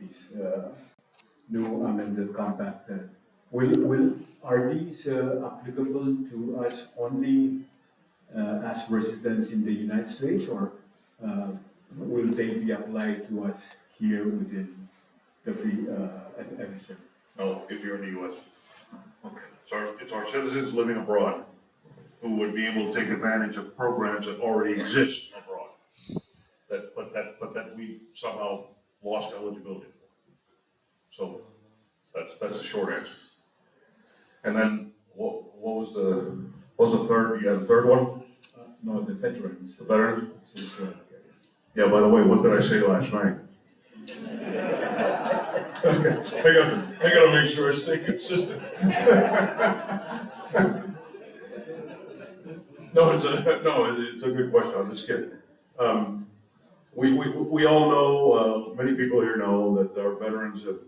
this new amended compact. Are these applicable to us only as residents in the United States, or will they be applied to us here within the free FSM? No, if you're in the U.S. Okay. It's our citizens living abroad who would be able to take advantage of programs that already exist abroad, but that we somehow lost eligibility for. So that's the short answer. And then what was the third? You had a third one? No, the veterans. The veterans? Yeah, by the way, what did I say last night? Okay, I gotta make sure I stay consistent. No, it's a good question. I'm just kidding. We all know, many people here know that our veterans have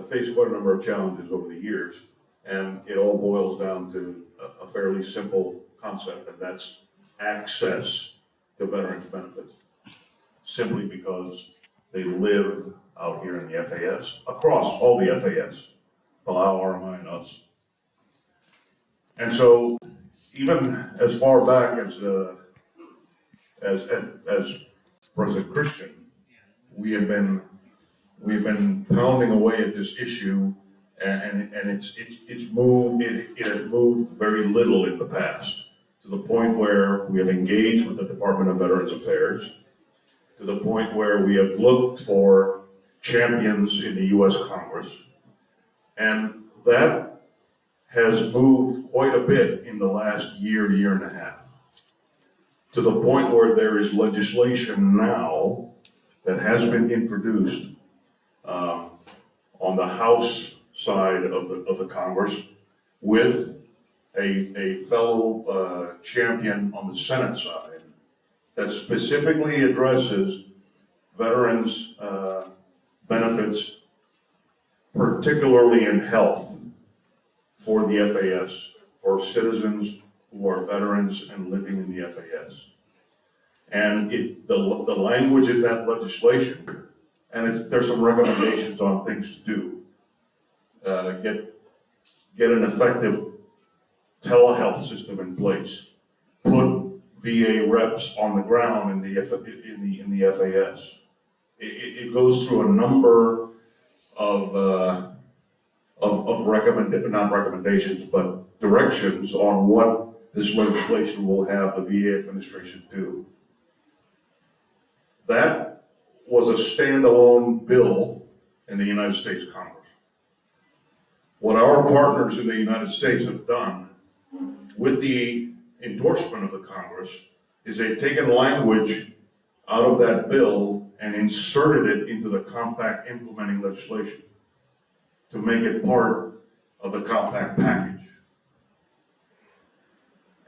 faced quite a number of challenges over the years, and it all boils down to a fairly simple concept, and that's access to veterans benefits. Simply because they live out here in the FAS, across all the FAS, Palau, RMI, and us. And so, even as far back as President Christian, we've been pounding away at this issue, and it has moved very little in the past, to the point where we have engaged with the Department of Veterans Affairs, to the point where we have looked for champions in the U.S. Congress, and that has moved quite a bit in the last year and a half, to the point where there is legislation now that has been introduced on the House side of the Congress with a fellow champion on the Senate side that specifically addresses veterans' benefits, particularly in health, for the FAS, for citizens who are veterans and living in the FAS. And the language in that legislation, and there's some recommendations on things to do. Get an effective telehealth system in place. Put VA reps on the ground in the FAS. It goes through a number of not recommendations, but directions on what this legislation will have the VA administration do. That was a standalone bill in the United States Congress. What our partners in the United States have done with the endorsement of the Congress is they've taken language out of that bill and inserted it into the compact implementing legislation to make it part of the compact package.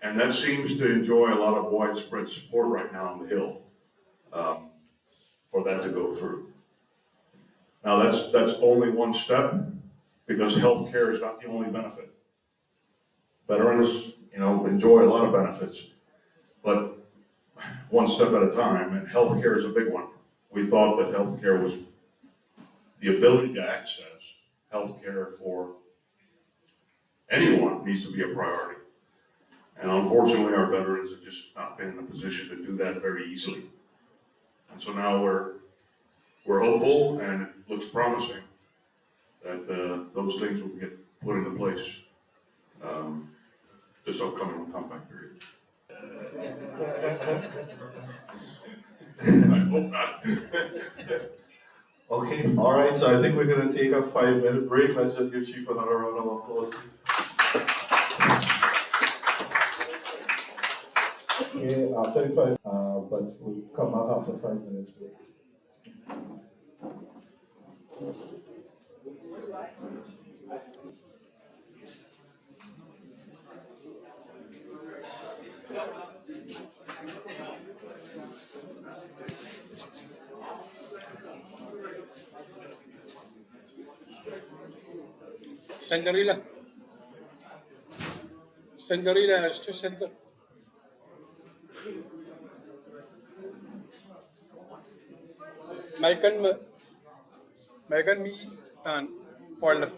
And that seems to enjoy a lot of widespread support right now on the Hill for that to go through. Now that's only one step, because health care is not the only benefit. Veterans, enjoy a lot of benefits, but one step at a time, and health care is a big one. We thought that health care was the ability to access health care for anyone needs to be a priority. And unfortunately, our veterans have just not been in a position to do that very easily. And so now we're hopeful, and it looks promising that those things will get put into place this upcoming compact period. I hope not. Okay, all right, so I think we're going to take a 5-minute break. Let's just give Chief another round of applause. Okay, 35, but we'll come out after 5 minutes break. Senderila, esto es Sender. Michael Michael me tan for left.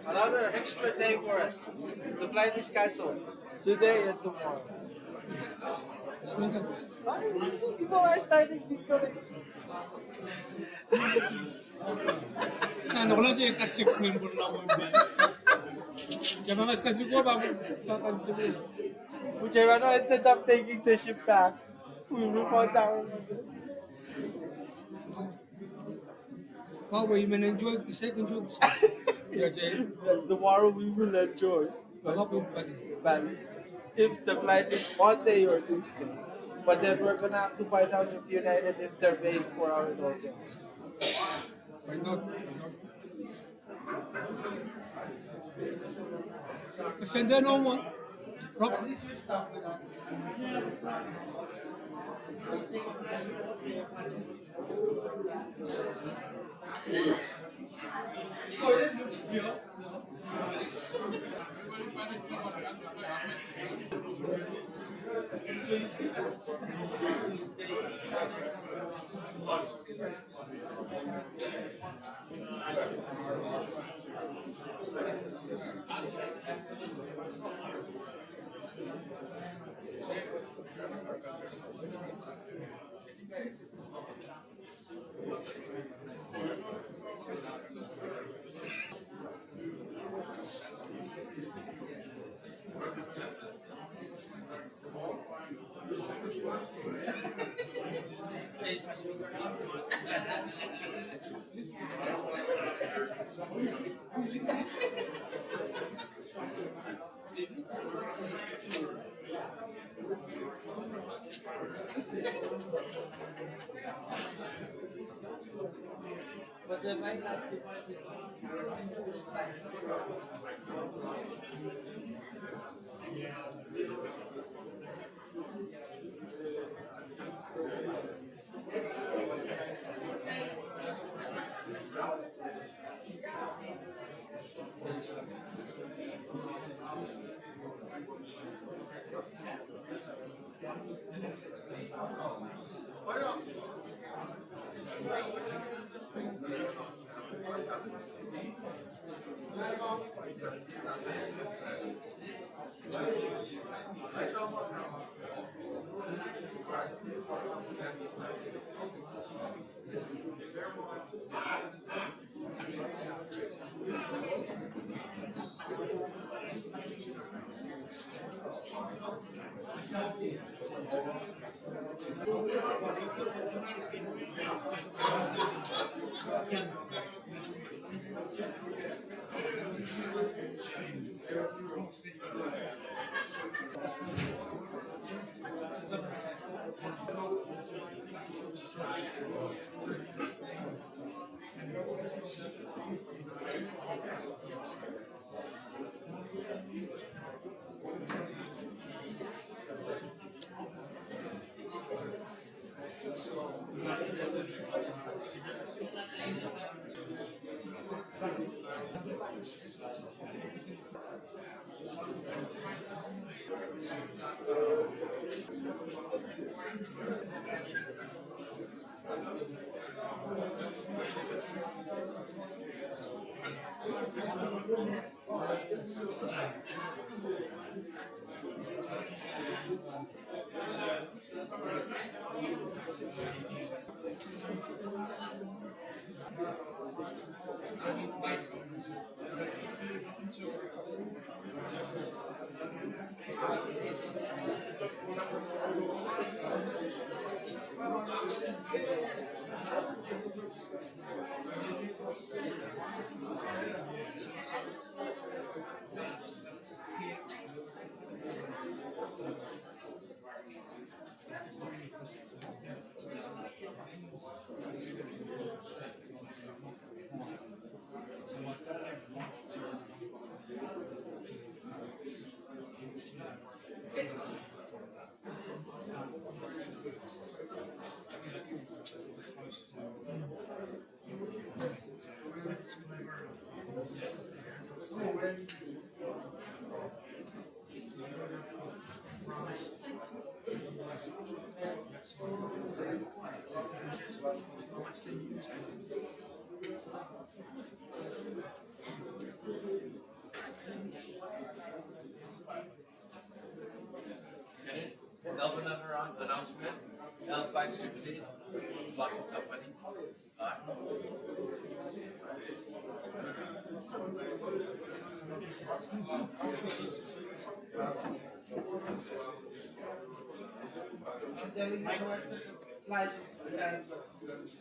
Another extra day for us. The flight is cancelled today and tomorrow. People are starting to Ano ko lang dyan, kasip member na ako. Kaya mas kasi ko, bakit kakansin mo? whichever ended up taking the ship back. We will fall down. Wow, we may enjoy the second joke. Yeah, Jay. Tomorrow we will enjoy. Baka po pa rin. But if the flight is Monday or Tuesday. But then we're gonna have to find out with United if they're paying for our hotels. Why not? Kasi hindi ano mo. Rock. But they might have to find it. Elvin announcement, L568, blocking somebody. I'm telling my wife to slide into the cancel.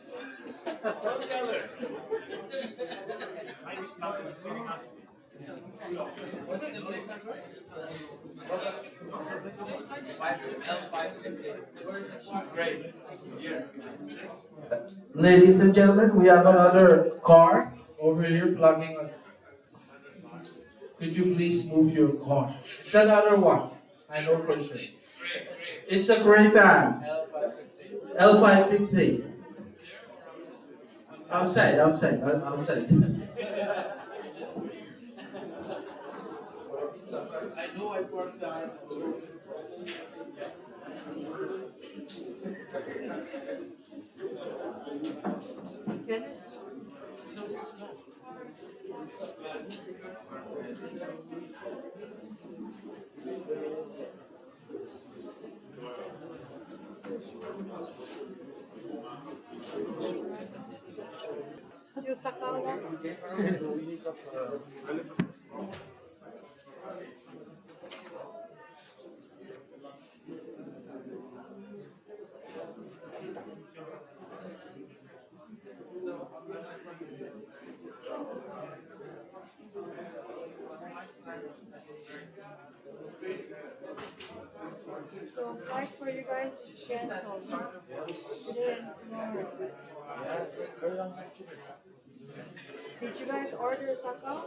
Don't tell her. What's the link number? L568. Great. Here. Ladies and gentlemen, we have another car over here plugging on. Could you please move your car? It's another one. I know for sure. It's a gray van. L568. L568. Outside. I know I parked the So flight for you guys canceled today and tomorrow. Did you guys order Sakal?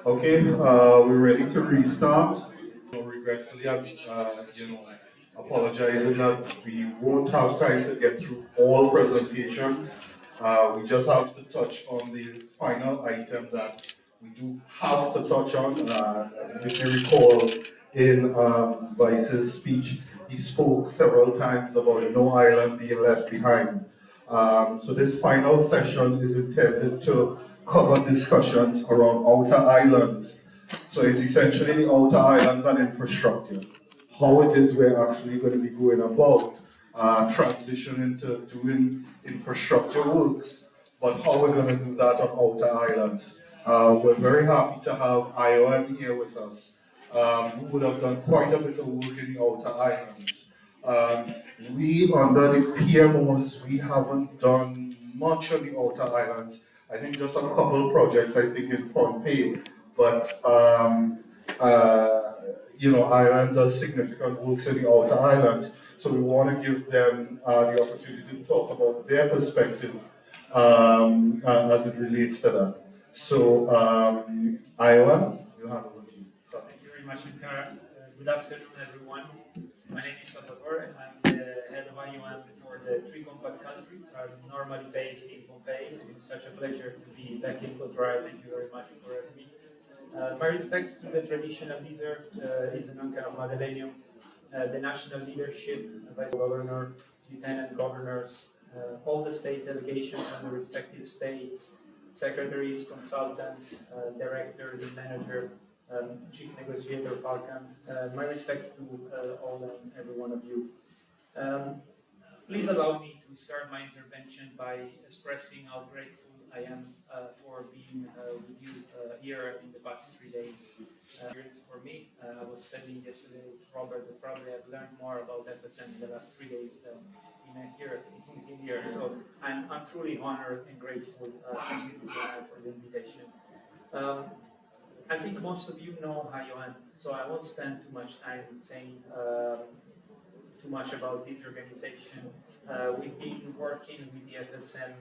Okay, we're ready to restart. Regretfully, I'm, apologizing that we won't have time to get through all presentations. We just have to touch on the final item that we do have to touch on. If you recall, in Vice's speech, he spoke several times about no island being left behind. So this final session is intended to cover discussions around outer islands. So it's essentially the outer islands and infrastructure. How it is we're actually going to be going about transitioning to doing infrastructure works, but how we're going to do that on outer islands. We're very happy to have IOM here with us, who would have done quite a bit of work in the outer islands. We, under the PMOs, we haven't done much on the outer islands. I think just a couple projects, I think in Pohnpei, but Ireland does significant works in the outer islands, so we want to give them the opportunity to talk about their perspective as it relates to that. So, Iowa, you have over to you. Thank you very much, Ankara. Good afternoon, everyone. My name is Salvatore, and I'm the head of IUN for the three compact countries. I'm normally based in Pohnpei. It's such a pleasure to be back in Kosrae. Thank you very much for having me. My respects to the traditional leader, is an Ankara Madalenium, the national leadership, vice governor, lieutenant governors, all the state delegations from the respective states, secretaries, consultants, directors and managers, Chief Negotiator Falcon. My respects to all and every one of you. Please allow me to start my intervention by expressing how grateful I am for being with you here in the past 3 days. For me, I was studying yesterday with Robert, that probably I've learned more about FSM in the last 3 days than in here. So I'm truly honored and grateful to you for the invitation. I think most of you know Hayuan, so I won't spend too much time saying too much about this organization. We've been working with the FSM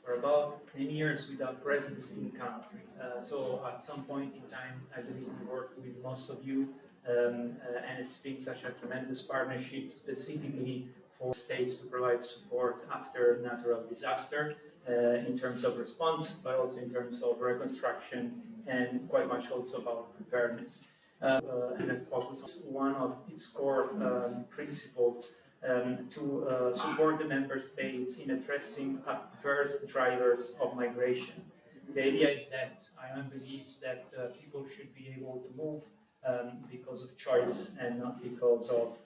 for about 10 years without presence in the country. So at some point in time, I believe we worked with most of you, and it's been such a tremendous partnership specifically for states to provide support after natural disaster in terms of response, but also in terms of reconstruction and quite much also about preparedness. And it focuses on one of its core principles to support the member states in addressing adverse drivers of migration. The idea is that Ireland believes that people should be able to move because of choice and not because of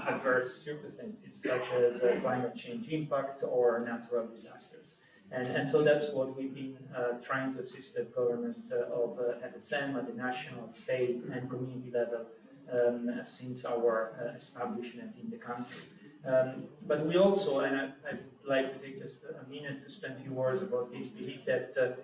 adverse circumstances such as climate change impact or natural disasters. And so that's what we've been trying to assist the government of FSM at the national, state, and community level since our establishment in the country. But we also, and I'd like to take just a minute to spend a few words about this, believe that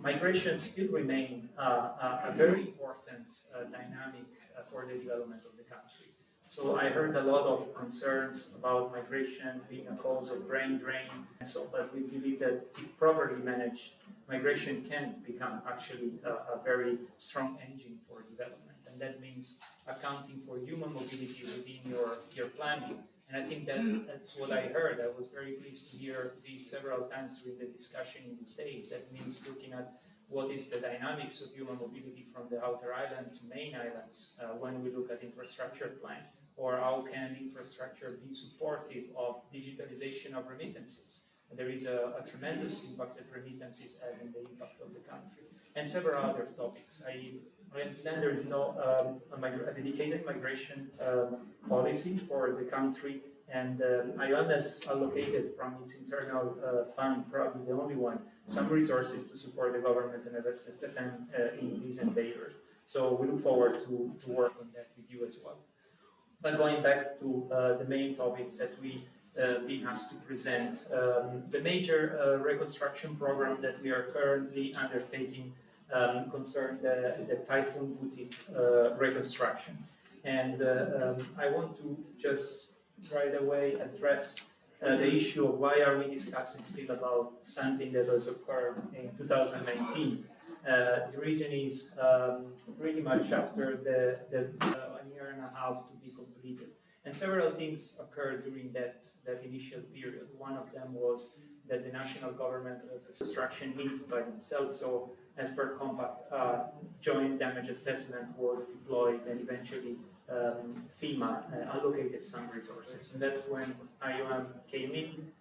migration still remain a very important dynamic for the development of the country. So I heard a lot of concerns about migration being a cause of brain drain, but we believe that if properly managed, migration can become actually a very strong engine for development. And that means accounting for human mobility within your planning. And I think that's what I heard. I was very pleased to hear this several times during the discussion in these days. That means looking at what is the dynamics of human mobility from the outer island to main islands when we look at infrastructure plan, or how can infrastructure be supportive of digitalization of remittances. There is a tremendous impact that remittances have in the impact of the country, and several other topics. I understand there is no a dedicated migration policy for the country, and IOM has allocated from its internal fund, probably the only one, some resources to support the government and FSM in these endeavors. So we look forward to work on that with you as well. But going back to the main topic that we being asked to present, the major reconstruction program that we are currently undertaking concerns the Typhoon Boutique reconstruction. And I want to just right away address the issue of why are we discussing still about something that was occurred in 2019. The reason is pretty much after the 1 year and a half to be completed. And several things occurred during that initial period. One of them was that the national government construction needs by themselves. So as per compact, joint damage assessment was deployed, and eventually FEMA allocated some resources. And that's when IOM came in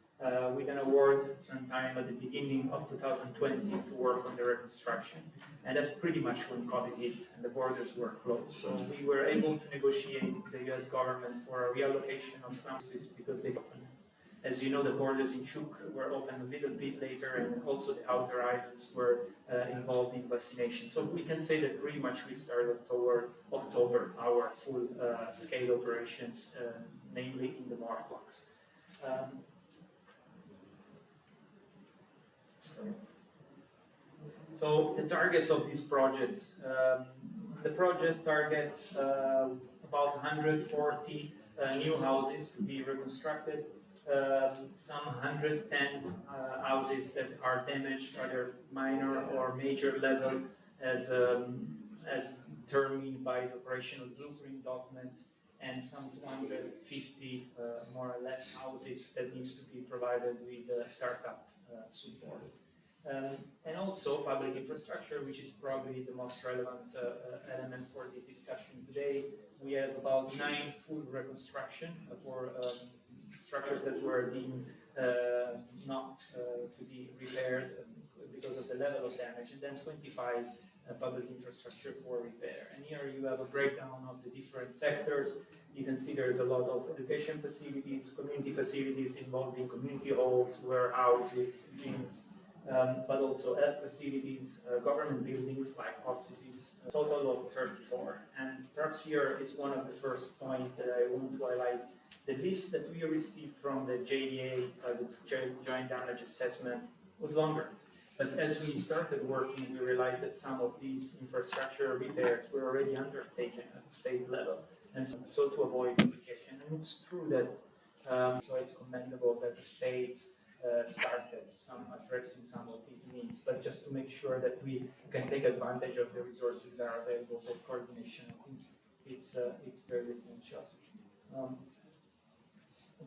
with an award sometime at the beginning of 2020 to work on the reconstruction. And that's pretty much when COVID hit and the borders were closed. So we were able to negotiate with the US government for a reallocation of some resources because they opened. As you know, the borders in Chuk were opened a little bit later, and also the outer islands were involved in vaccination. So we can say that pretty much we started toward October our full scale operations, namely in the North Blocks. So the targets of these projects, the project target about 140 new houses to be reconstructed, some 110 houses that are damaged, either minor or major level, as determined by the operational blueprint document, and some 250 more or less houses that needs to be provided with startup support. And also public infrastructure, which is probably the most relevant element for this discussion today. We have about 9 full reconstruction for structures that were deemed not to be repaired because of the level of damage, and then 25 public infrastructure for repair. And here you have a breakdown of the different sectors. You can see there's a lot of education facilities, community facilities involving community halls, warehouses, gyms, but also health facilities, government buildings like offices, a total of 34. And perhaps here is one of the first points that I want to highlight. The list that we received from the JDA, the Joint Damage Assessment, was longer. But as we started working, we realized that some of these infrastructure repairs were already undertaken at the state level, and so to avoid duplication. And it's true that, so it's commendable that the states started addressing some of these needs, but just to make sure that we can take advantage of the resources that are available for coordination, I think it's very essential.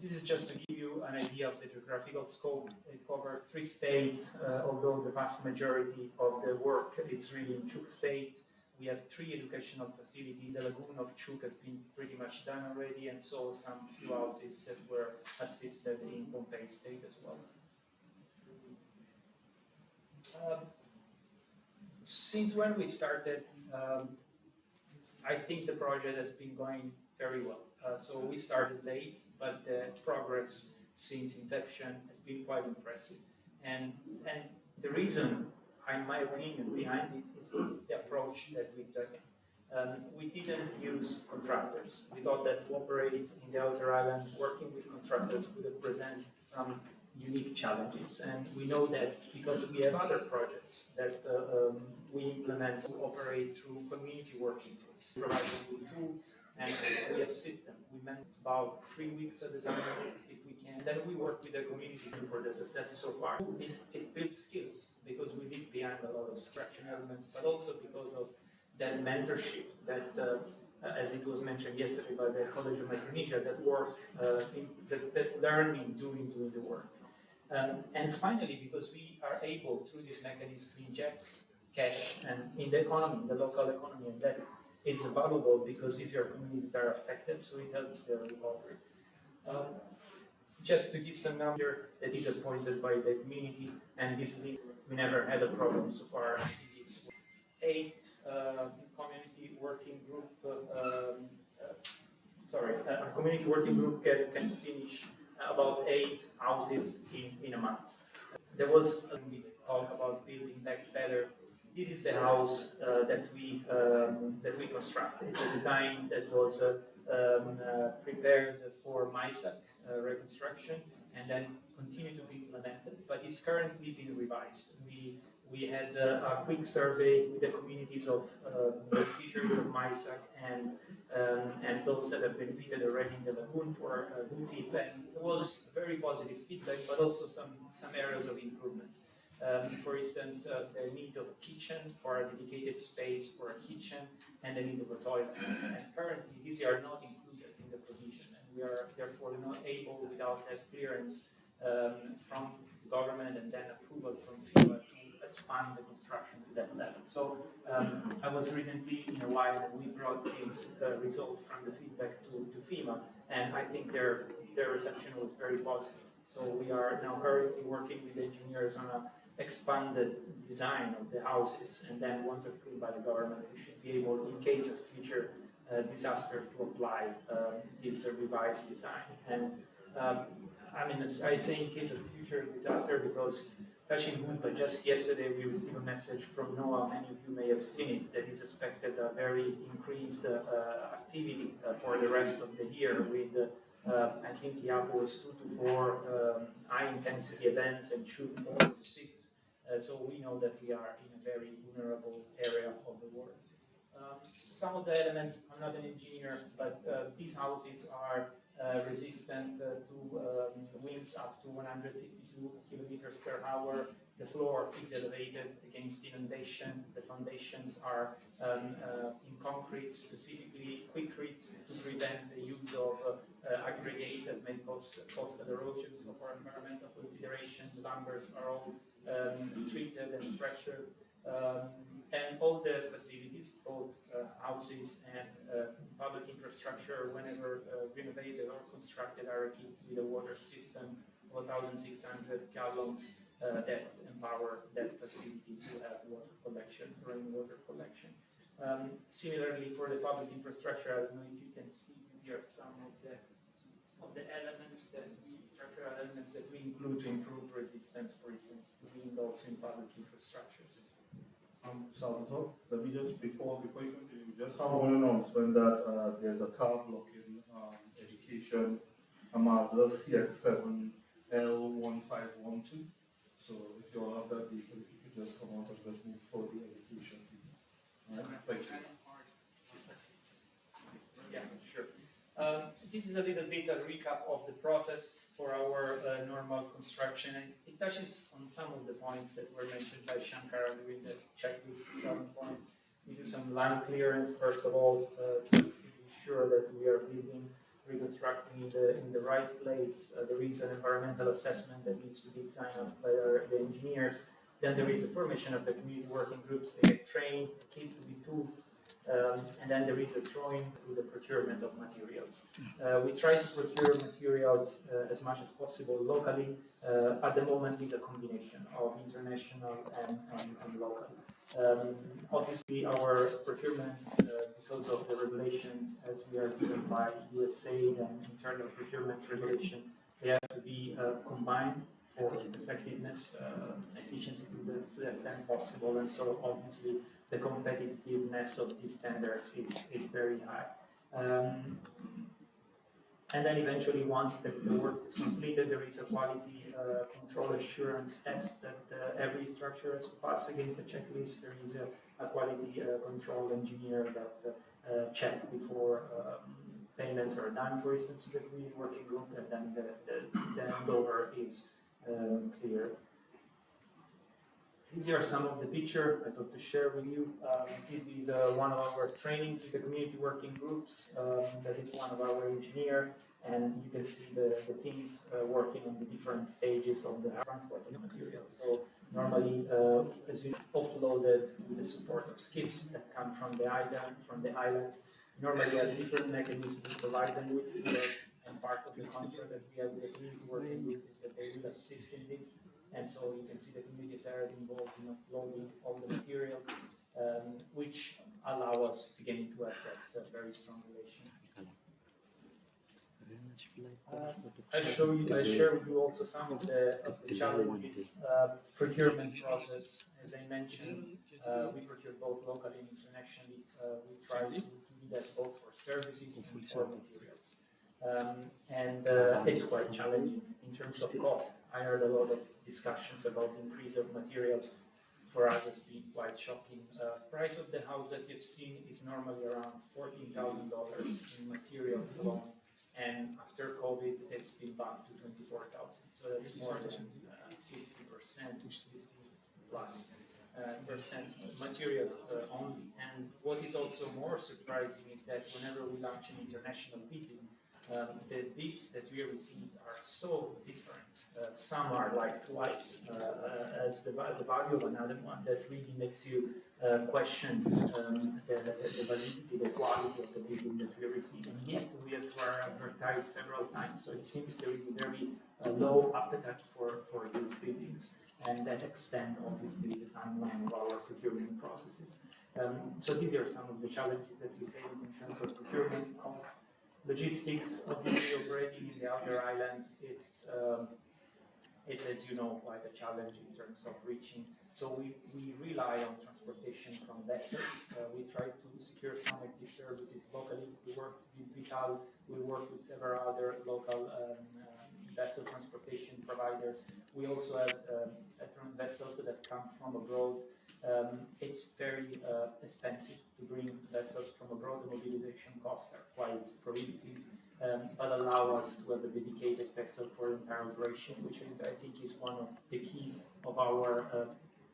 This is just to give you an idea of the geographical scope. It covered 3 states, although the vast majority of the work is really in Chuk state. We have 3 educational facilities. The lagoon of Chuk has been pretty much done already, and so some few houses that were assisted in Pohnpei state as well. Since when we started, I think the project has been going very well. So we started late, but the progress since inception has been quite impressive. And the reason, in my opinion, behind it is the approach that we've taken. We didn't use contractors. We thought that to operate in the outer island, working with contractors would present some unique challenges. And we know that because we have other projects that we implement to operate through community working groups, providing with tools, and we assist them. We manage about 3 weeks at a time, if we can. Then we work with the community for the success so far. It builds skills because we leave behind a lot of structure elements, but also because of that mentorship that, as it was mentioned yesterday by the College of Micronesia, that work, that learn in doing the work. And finally, because we are able, through this mechanism, to inject cash and in the economy, the local economy, and that it's valuable because these are communities that are affected, so it helps their recovery. Just to give some number that is appointed by the community, and this we never had a problem so far. It's 8 community working group. A community working group can finish about 8 houses in a month. There was we talk about building back better. This is the house that we constructed. It's a design that was prepared for MISAC reconstruction and then continue to be implemented, but it's currently being revised. We had a quick survey with the communities of the fisheries of MISAC and those that have benefited already in the lagoon for good feedback. There was very positive feedback, but also some areas of improvement. For instance, the need of a kitchen or a dedicated space for a kitchen and the need of a toilet. And currently, these are not included in the provision, and we are therefore not able, without that clearance from the government and then approval from FEMA, to expand the construction to that level. So I was recently in Hawaii and we brought this result from the feedback to FEMA, and I think their reception was very positive. So we are now currently working with engineers on a expanded design of the houses, and then once approved by the government, we should be able, in case of future disaster, to apply this revised design. And I mean, I'd say in case of future disaster, because touching wood, but just yesterday we received a message from NOAA, many of you may have seen it, that is expected a very increased activity for the rest of the year with, I think IAPO was 2 to 4 high intensity events and 4 to 6. So we know that we are in a very vulnerable area of the world. Some of the elements, I'm not an engineer, but these houses are resistant to winds up to 152 kilometers per hour. The floor is elevated against inundation. The foundations are in concrete, specifically quickcrete, to prevent the use of aggregate that may cause coastal erosion. So for environmental considerations, lumbers are all treated and pressured. And all the facilities, both houses and public infrastructure, whenever renovated or constructed, are equipped with a water system of 1,600 gallons that empower that facility to have water collection, rainwater collection. Similarly, for the public infrastructure, I don't know if you can see here some of the elements that structural elements that we include to improve resistance, for instance, to wind also in public infrastructures. Salvatore, let me just, before you continue, just have one announcement that there's a car blocking education, a Mazda CX-7 L1512. So if you all have that vehicle, if you could just come out and just move for the education. All right, thank you. Yeah, sure. This is a little bit a recap of the process for our normal construction, and it touches on some of the points that were mentioned by Shankar during the checklist, 7 points. We do some land clearance, first of all, to be sure that we are building, reconstructing in the right place. There is an environmental assessment that needs to be signed up by the engineers. Then there is the formation of the community working groups. They get trained, equipped with tools. And then there is a drawing to the procurement of materials. We try to procure materials as much as possible locally. At the moment, it's a combination of international and local. Obviously, our procurements, because of the regulations as we are given by USA and internal procurement regulation, they have to be combined for effectiveness, efficiency to the extent possible, and so obviously the competitiveness of these standards is very high. And then eventually, once the work is completed, there is a quality control assurance test that every structure has to pass against the checklist. There is a quality control engineer that check before payments are done, for instance, to the community working group, and then the handover is clear. These are some of the pictures I thought to share with you. This is one of our trainings with the community working groups. That is one of our engineers, and you can see the teams working on the different stages of the transport of the materials. So normally, as you offloaded with the support of skips that come from the islands, normally a different mechanism to provide them with. And part of the contract that we have with the community working group is that they will assist in this. And so you can see the communities are involved in uploading all the materials, which allow us again to have that very strong relation. I share with you also some of the challenges. Procurement process, as I mentioned, we procure both locally and internationally. We try to do that both for services and for materials. And it's quite challenging in terms of cost. I heard a lot of discussions about increase of materials. For us, it's been quite shocking. Price of the house that you've seen is normally around $14,000 in materials alone, and after COVID, it's been back to $24,000. So that's more than 50%, 50 plus percent materials only. And what is also more surprising is that whenever we launch an international bidding, the bids that we received are so different. Some are like twice as the value of another one. That really makes you question the validity, the quality of the bidding that we receive. And yet we have to advertise several times. So it seems there is a very low appetite for these biddings, and that extend obviously the timeline of our procurement processes. So these are some of the challenges that we face in terms of procurement cost. Logistics, obviously operating in the outer islands, it's, as you know, quite a challenge in terms of reaching. So we rely on transportation from vessels. We try to secure some of these services locally. We work with Vital, we work with several other local vessel transportation providers. We also have vessels that come from abroad. It's very expensive to bring vessels from abroad. The mobilization costs are quite prohibitive, but allow us to have a dedicated vessel for the entire operation, which is, I think, is one of the key of our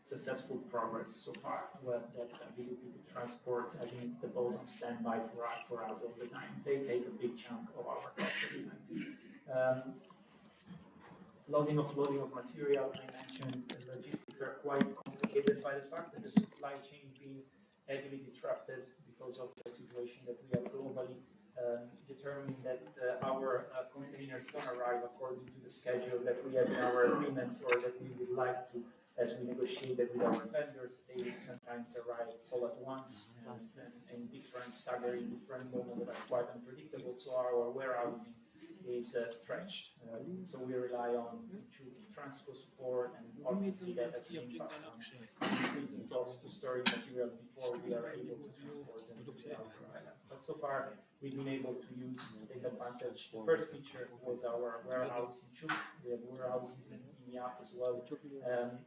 successful progress so far. To have that ability to transport, having the boat on standby for us all the time. They take a big chunk of our cost every time. Loading of material, I mentioned the logistics are quite complicated by the fact that the supply chain being heavily disrupted because of the situation that we have globally, determining that our containers don't arrive according to the schedule that we have in our agreements or that we would like to, as we negotiated with our vendors. They sometimes arrive all at once and in different, staggering different moments that are quite unpredictable, so our warehousing is stretched. So we rely on transport support, and obviously that has an impact on increasing costs to storing material before we are able to transport them to the outer islands. But so far, we've been able to take advantage. The first feature was our warehouse in Chuk. We have warehouses in Yap as well.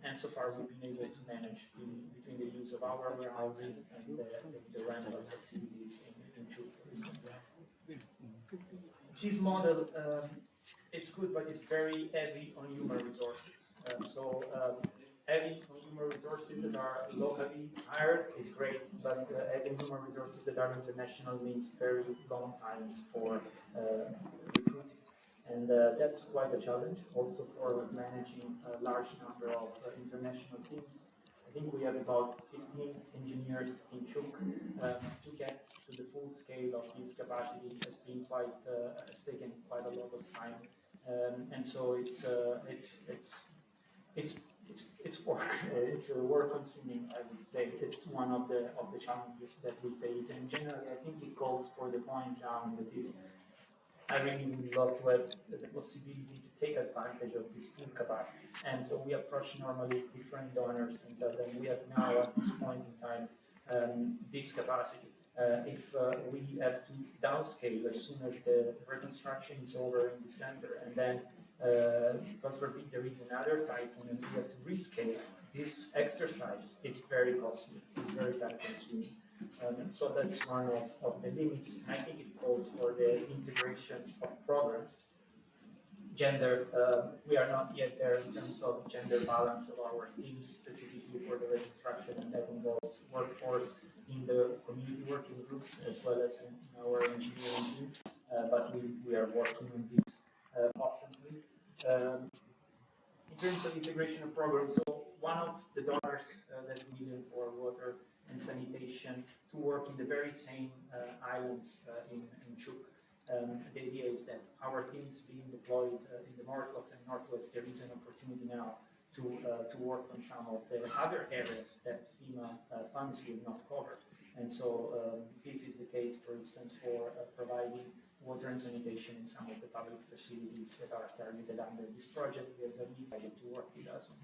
And so far, we've been able to manage between the use of our warehousing and the rental facilities in Chuk, for instance. This model, it's good, but it's very heavy on human resources. Having human resources that are locally hired is great, but having human resources that are international means very long times for recruiting. And that's quite a challenge also for managing a large number of international teams. I think we have about 15 engineers in Chuk. To get to the full scale of this capacity has been has taken quite a lot of time. And so it's work. It's work consuming, I would say. It's one of the challenges that we face. And generally, I think it calls for the point down that is, I really would love to have the possibility to take advantage of this full capacity. And so we approach normally different donors and tell them we have now at this point in time this capacity. If we have to downscale as soon as the reconstruction is over in December, and then God forbid there is another typhoon and we have to rescale, this exercise is very costly, it's very time consuming. So that's one of the limits. I think it calls for the integration of programs. Gender, we are not yet there in terms of gender balance of our teams, specifically for the reconstruction, and that involves workforce in the community working groups as well as in our engineering team. But we are working on this constantly. In terms of integration of programs, so one of the donors that we needed for water and sanitation to work in the very same islands in Chuk. The idea is that our teams being deployed in the Northwest and Northwest, there is an opportunity now to work on some of the other areas that FEMA funds will not cover. And so this is the case, for instance, for providing water and sanitation in some of the public facilities that are targeted under this project. We have decided to work with us on.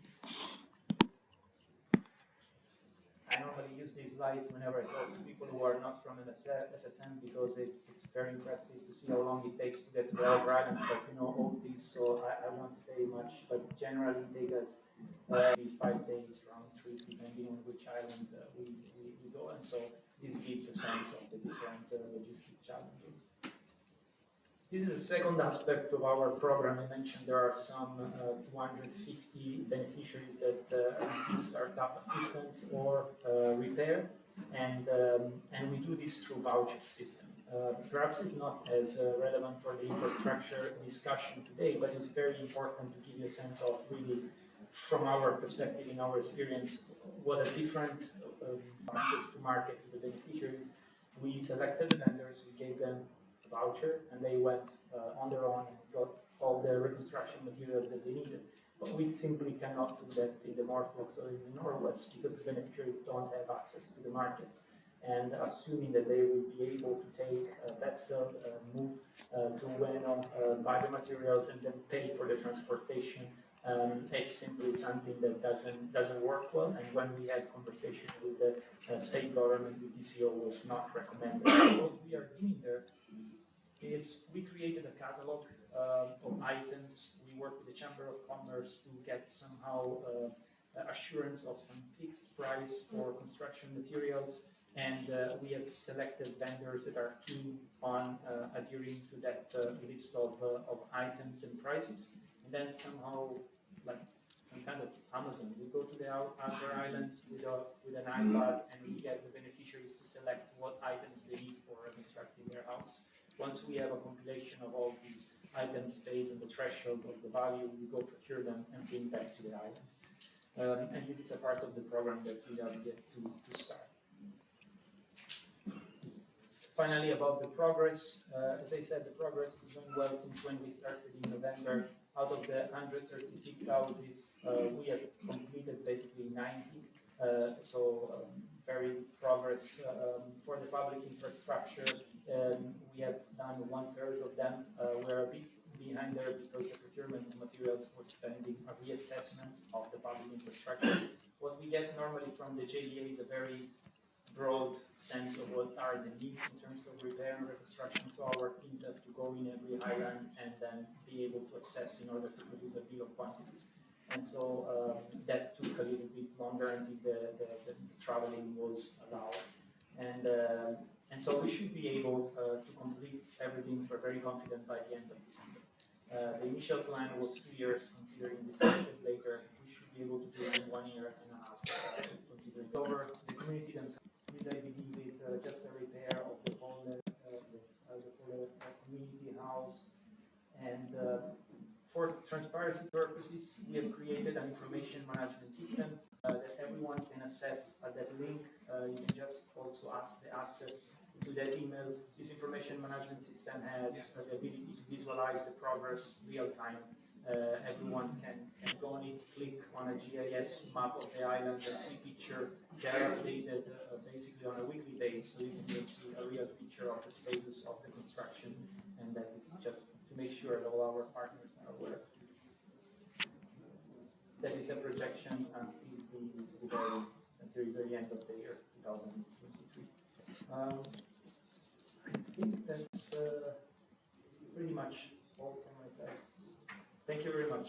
I normally use these slides whenever I talk to people who are not from FSM because it's very impressive to see how long it takes to get to the outer islands, but you know all this, so I won't say much, but generally it takes us 5 days, round trip, depending on which island we go, and so this gives a sense of the different logistic challenges. This is the second aspect of our program. I mentioned there are some 250 beneficiaries that receive startup assistance or repair, and we do this through voucher system. Perhaps it's not as relevant for the infrastructure discussion today, but it's very important to give you a sense of really, from our perspective, in our experience, what a different access to market to the beneficiaries. We selected the vendors, we gave them voucher, and they went on their own and got all the reconstruction materials that they needed. But we simply cannot do that in the Northwest or in the Northwest because the beneficiaries don't have access to the markets. and assuming that they will be able to take a vessel, move to Ueno, buy the materials, and then pay for the transportation. It's simply something that doesn't work well. And when we had conversation with the state government, the DTCO was not recommended. So what we are doing there is we created a catalog of items. We work with the Chamber of Commerce to get somehow assurance of some fixed price for construction materials, and we have selected vendors that are keen on adhering to that list of items and prices. And then somehow, like some kind of Amazon, we go to the outer islands with an iPad, and we get the beneficiaries to select what items they need for constructing their house. Once we have a compilation of all these items based on the threshold of the value, we go procure them and bring back to the islands. And this is a part of the program that we are yet to start. Finally, about the progress, as I said, the progress is going well since when we started in November. Out of the 136 houses, we have completed basically 90. Very good progress for the public infrastructure. We have done 1/3 of them. We're a bit behind there because the procurement of materials was pending a reassessment of the public infrastructure. What we get normally from the JDA is a very broad sense of what are the needs in terms of repair and reconstruction. So our teams have to go in every island and then be able to assess in order to produce a bill of quantities. And so that took a little bit longer until the traveling was allowed. And so we should be able to complete everything. We're very confident by the end of December. The initial plan was 2 years, considering this later. We should be able to do it in 1.5 years, considering over the community themselves. I believe is just a repair of the whole community house. And for transparency purposes, we have created an information management system that everyone can access at that link. You can just also ask the access to that email. This information management system has the ability to visualize the progress real time. Everyone can go on it, click on a GIS map of the island and see picture. They are updated basically on a weekly basis, so you can see a real picture of the status of the construction, and that is just to make sure that all our partners are aware. That is the projection until the very end of the year 2023. I think that's pretty much all from my side. Thank you very much.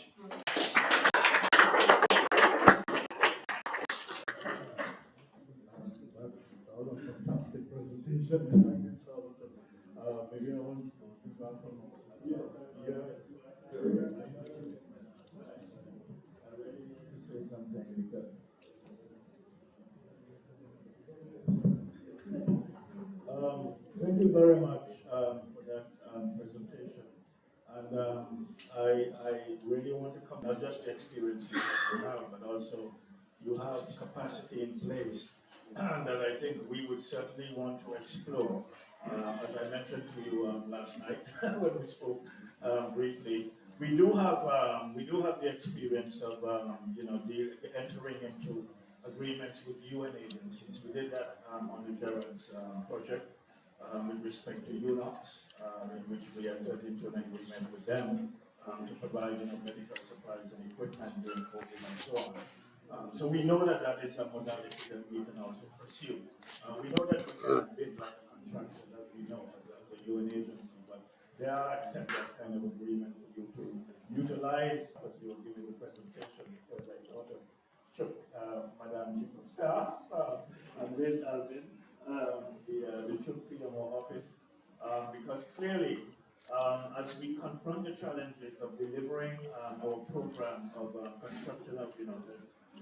Fantastic presentation. Maybe I want to back from to say something because thank you very much for that presentation. And I really want to come, not just the experiences that you have, but also you have capacity in place that I think we would certainly want to explore. As I mentioned to you last night when we spoke briefly, we do have the experience of entering into agreements with UN agencies. We did that on the Gerald's project with respect to UNOX, in which we entered into an agreement with them to provide medical supplies and equipment during COVID and so on. So we know that that is a modality that we can also pursue. We know that we can bid like a contractor, that we know as a UN agency, but they are accept that kind of agreement for you to utilize, as you were giving the presentation, because I thought of Madam Chief of Staff and Liz Alvin, the Chuk PMO office, because clearly, as we confront the challenges of delivering our program of construction of the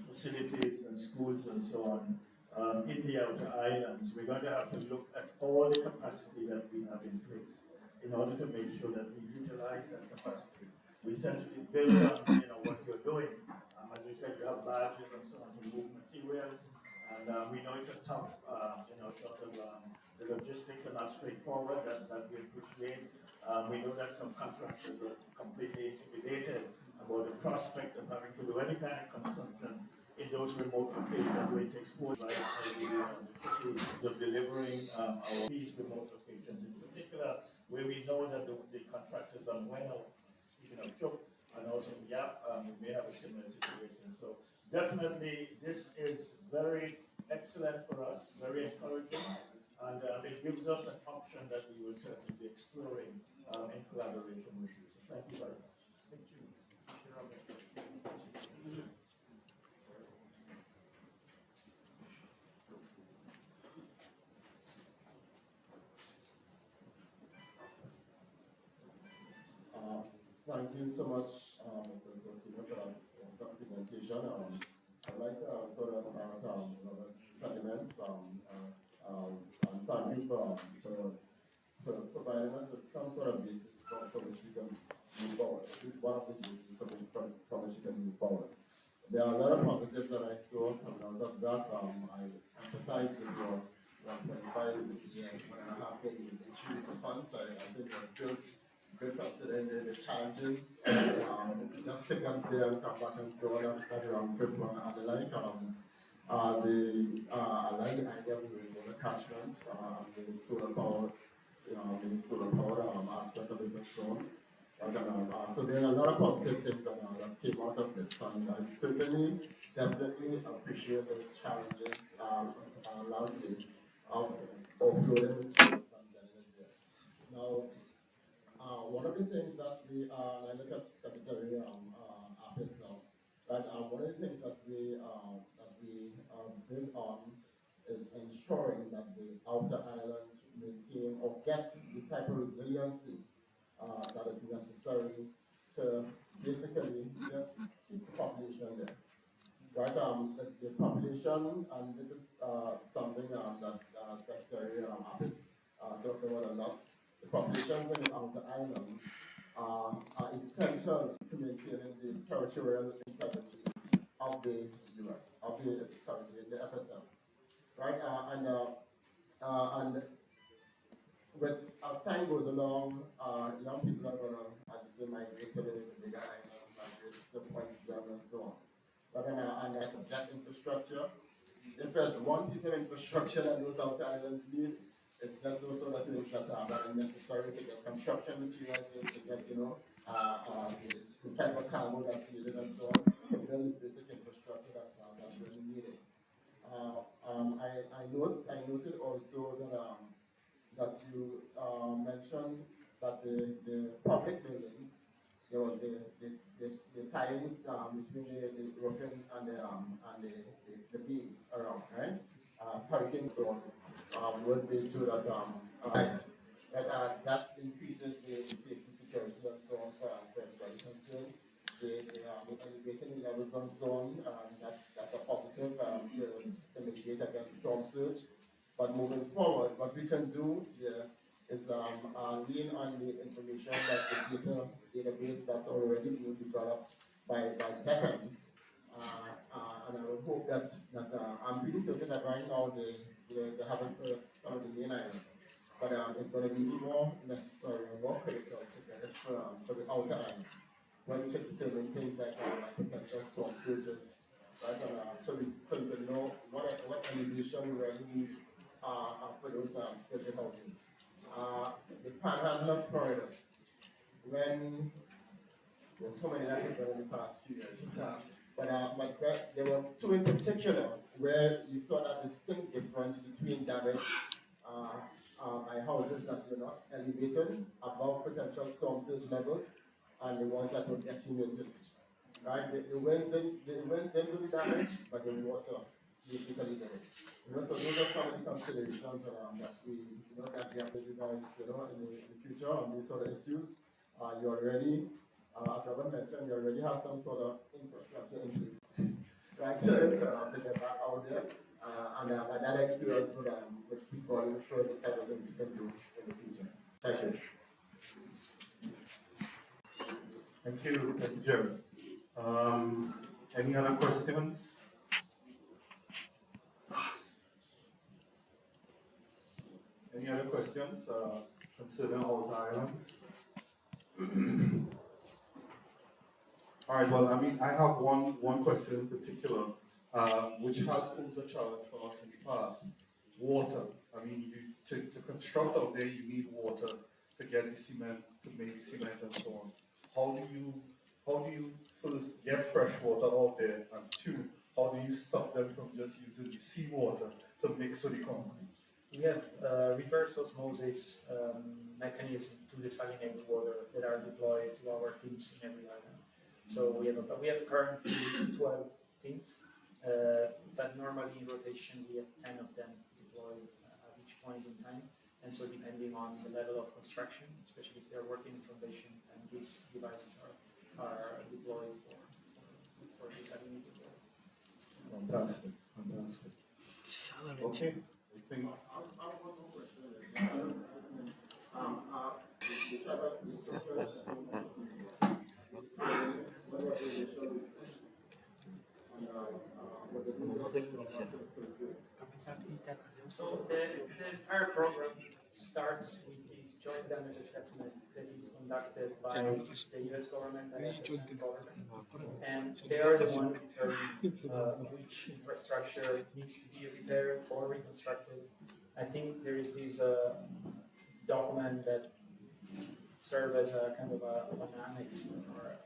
facilities and schools and so on in the outer islands, we're going to have to look at all the capacity that we have in place in order to make sure that we utilize that capacity. We essentially build on what you're doing. As we said, you have barges and so on to move materials, and we know it's a tough, the logistics are not straightforward, that we appreciate. We know that some contractors are completely intimidated about the prospect of having to do any kind of construction in those remote locations where it takes 4 right, to delivering our these remote locations, in particular where we know that the contractors are well, speaking of Chuck, and also Yap, we may have a similar situation. So definitely this is very excellent for us, very encouraging, and it gives us an option that we will certainly be exploring in collaboration with you. So thank you very much. Thank you. Thank you so much, Mr. Zotino, for that awesome presentation. I'd like to sort of Robert's sentiments, and thank you for providing us with some sort of basis from which we can move forward. At least one of the bases from which we can move forward. There are a lot of positives that I saw coming out of that. I empathize with your 1.5 billion issue response. I think that's still good considering the challenges. Just pick up there and come back and go on that round trip and the like. I like the idea of the remote attachment and the solar power, aspect of it so. So there are a lot of positive things that came out of this, and I certainly, definitely appreciate the challenges largely of offloading the tools and getting it there. Now, one of the things that I look at Secretary Apis now, right? One of the things that we build on is ensuring that the outer islands maintain or get the type of resiliency that is necessary to basically just keep the population there. Right? The population, and this is something that Secretary Apis talks about a lot. The populations in the outer islands are essential to maintaining the territorial integrity of the U.S., the FSM. Right? And with as time goes along, young people are going to, as you say, migrate to the bigger islands, migrate to points down and so on. But that infrastructure, if there's one piece of infrastructure that those outer islands need, it's just those sort of things that are necessary to get construction materials in, to get, the type of cargo that's needed and so on. Really basic infrastructure that's really needed. I noted also that you mentioned that the public buildings, there was the ties between the roofing and the beams around, right? Hurricane so would be true that increases the safety, security, and so on for everybody concerned. The elevating levels and so on, that's a positive to mitigate against storm surge. But moving forward, what we can do here is lean on the information that the database that's already being developed by Beckham. And I would hope that I'm pretty certain that right now they haven't heard some of the main items. But it's going to be more necessary and more critical to get it for the outer islands. When we should determine things like potential storm surges, right? So we can know what elevation we really need for those special housings. The Panhandle of Florida, when there's so many that have done in the past few years, but there were two in particular where you saw that distinct difference between damage by houses that were not elevated above potential storm surge levels and the ones that were decimated. Right? The winds didn't do the damage, but the water basically did it. So those are some of the considerations that we have with you guys, in the future on these sort of issues. You already, as Robert mentioned, you already have some sort of infrastructure in place, right? To get that out there, and that experience would speak volumes for the type of things you can do in the future. Thank you. Thank you, Jerry. Any other questions? Any other questions concerning outer islands? All right. Well, I have one question in particular which has posed a challenge for us in the past. Water. I mean, to construct out there, you need water to get the cement, to make the cement and so on. How do you first get fresh water out there, and two, how do you stop them from just using the seawater to mix with the concrete? We have reverse osmosis mechanism to desalinate water that are deployed to our teams in every island. So we have currently 12 teams, but normally in rotation we have 10 of them deployed at each point in time. And so depending on the level of construction, especially if they're working in foundation, and these devices are deployed for desalinated water. Fantastic, fantastic. Okay, I think. So the entire program starts with this joint damage assessment that is conducted by the US government and FSM government. And they are the one determining which infrastructure needs to be repaired or reconstructed. I think there is this document that serves as a kind of an annex, or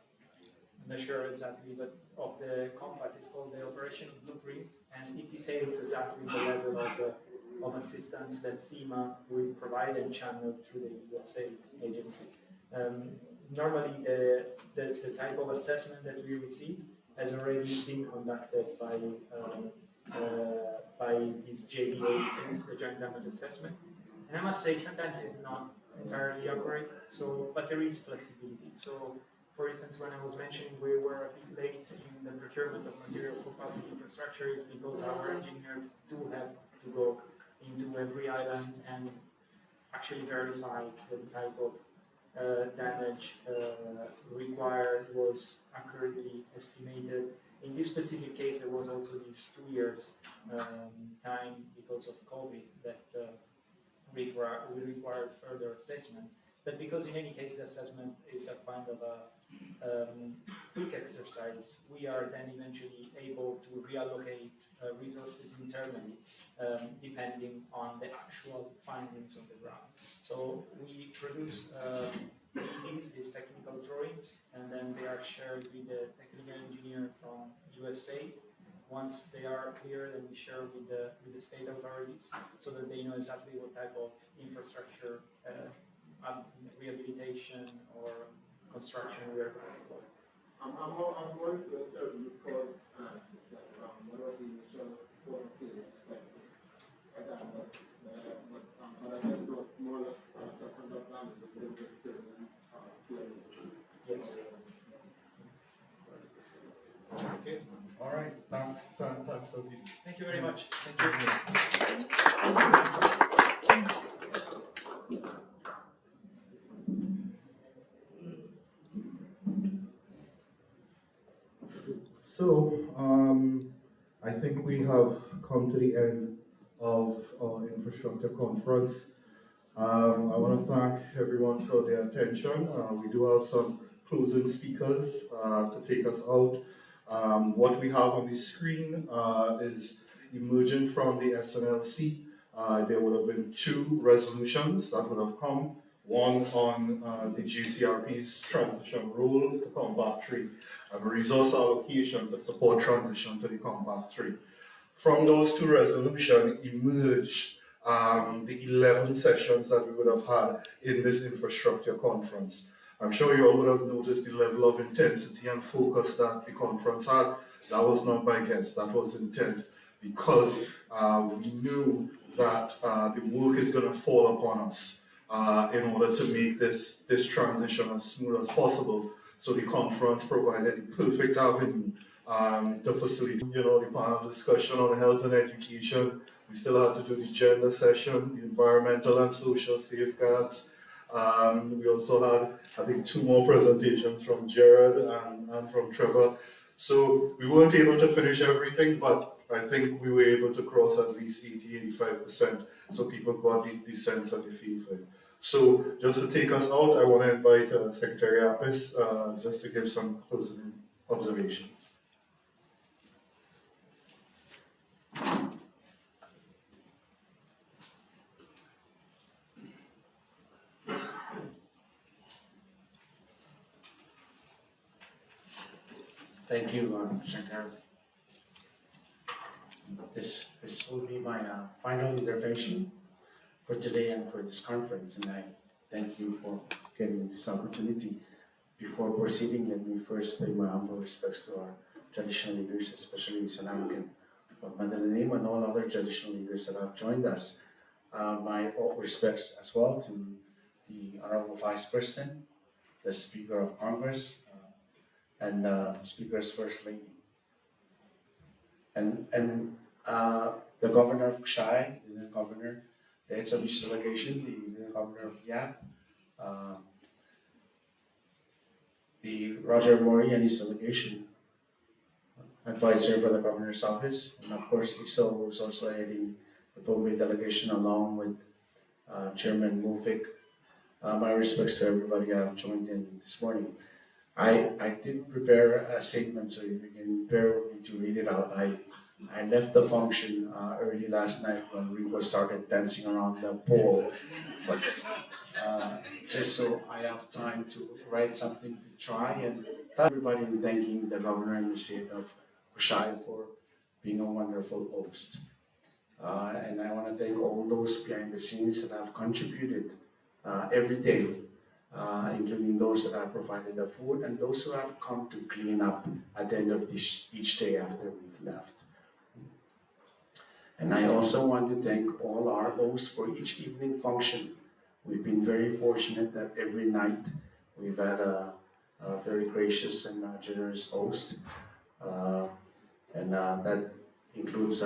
I'm not sure exactly, but of the compact. It's called the Operation Blueprint, and it details exactly the level of assistance that FEMA will provide and channel through the USAID agency. Normally, the type of assessment that we receive has already been conducted by this JDA team, the Joint Damage Assessment. And I must say, sometimes it's not entirely accurate, but there is flexibility. So, for instance, when I was mentioning we were a bit late in the procurement of material for public infrastructure, is because our engineers do have to go into every island and actually verify that the type of damage required was accurately estimated. In this specific case, there was also this 2 years time because of COVID that required further assessment. But because in any case the assessment is a kind of a quick exercise, we are then eventually able to reallocate resources internally depending on the actual findings on the ground. So we produce these technical drawings, and then they are shared with the technical engineer from USAID. Once they are clear, then we share with the state authorities so that they know exactly what type of infrastructure, rehabilitation or construction we are going to do. I'm more influenced because analysis, like what was the initial course of failure, but I guess it was more or less an assessment of damage that they were doing. Yes. Okay, all right, thanks, Sophie. Thank you very much. Thank you. So, I think we have come to the end of our infrastructure conference. I want to thank everyone for their attention. We do have some closing speakers to take us out. What we have on the screen is emerging from the SNLC. There would have been 2 resolutions that would have come. One on the JCRP's transition role to Compact 3 and resource allocation to support transition to the Compact 3. From those 2 resolutions emerged the 11 sessions that we would have had in this infrastructure conference. I'm sure you all would have noticed the level of intensity and focus that the conference had. That was not by guess, that was intent, because we knew that the work is going to fall upon us in order to make this transition as smooth as possible. So the conference provided the perfect avenue to facilitate, the panel discussion on health and education. We still had to do the gender session, the environmental and social safeguards. We also had, I think, 2 more presentations from Jared and from Trevor. So we weren't able to finish everything, but I think we were able to cross at least 80-85%, so people got the sense and the feel for it. So just to take us out, I want to invite Secretary Apis just to give some closing observations. Thank you, Shankar. This will be my final intervention for today and for this conference, and I thank you for getting this opportunity. Before proceeding, let me first pay my humble respects to our traditional leaders, especially Sanamkin of Mandalanim and all other traditional leaders that have joined us. My respects as well to the Honorable Vice President, the Speaker of Congress, and Speaker's First Lady, and the Governor of Kosrae, the Governor, the heads of each delegation, the Governor of Yap, the Roger Mori and his delegation, advisor for the Governor's Office, and of course Iso, who's also heading the Bombay delegation along with Chairman Mufik. My respects to everybody who have joined in this morning. I did prepare a statement, so if you can bear with me to read it out. I left the function early last night when Rico started dancing around the pole, but just so I have time to write something to try and everybody in thanking the Governor and the State of Kosrae for being a wonderful host. And I want to thank all those behind the scenes that have contributed every day, including those that have provided the food and those who have come to clean up at the end of each day after we've left. And I also want to thank all our hosts for each evening function. We've been very fortunate that every night we've had a very gracious and generous host. And that includes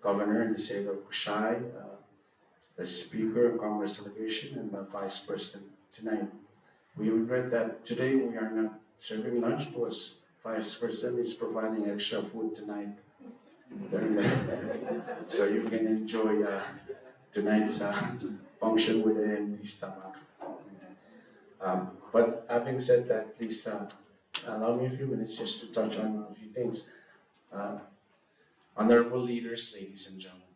Governor in the State of Kosrae, the Speaker of Congress delegation, and the Vice President tonight. We regret that today we are not serving lunch because Vice President is providing extra food tonight. So you can enjoy tonight's function with an empty stomach. But having said that, please allow me a few minutes just to touch on a few things. Honorable leaders, ladies and gentlemen,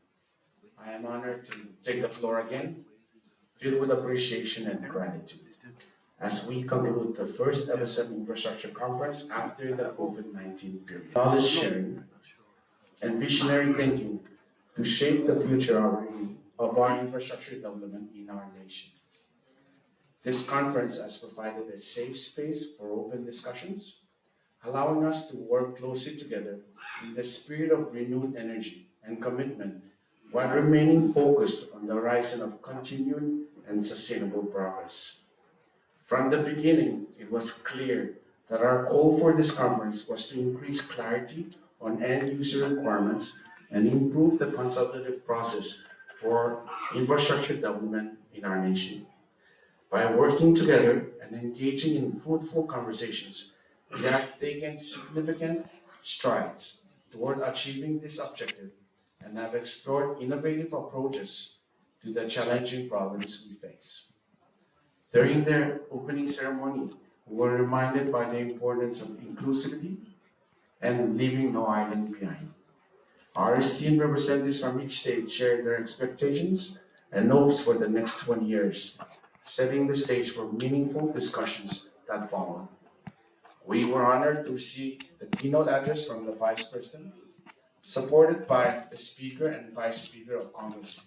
I am honored to take the floor again, filled with appreciation and gratitude, as we conclude the first FSM Infrastructure Conference after the COVID-19 period. Knowledge sharing and visionary thinking to shape the future of our infrastructure development in our nation. This conference has provided a safe space for open discussions, allowing us to work closely together in the spirit of renewed energy and commitment while remaining focused on the horizon of continued and sustainable progress. From the beginning, it was clear that our goal for this conference was to increase clarity on end-user requirements and improve the consultative process for infrastructure development in our nation. By working together and engaging in fruitful conversations, we have taken significant strides toward achieving this objective and have explored innovative approaches to the challenging problems we face. During their opening ceremony, we were reminded by the importance of inclusivity and leaving no island behind. Our esteemed representatives from each state shared their expectations and hopes for the next 20 years, setting the stage for meaningful discussions that followed. We were honored to receive the keynote address from the Vice President, supported by the Speaker and Vice Speaker of Congress,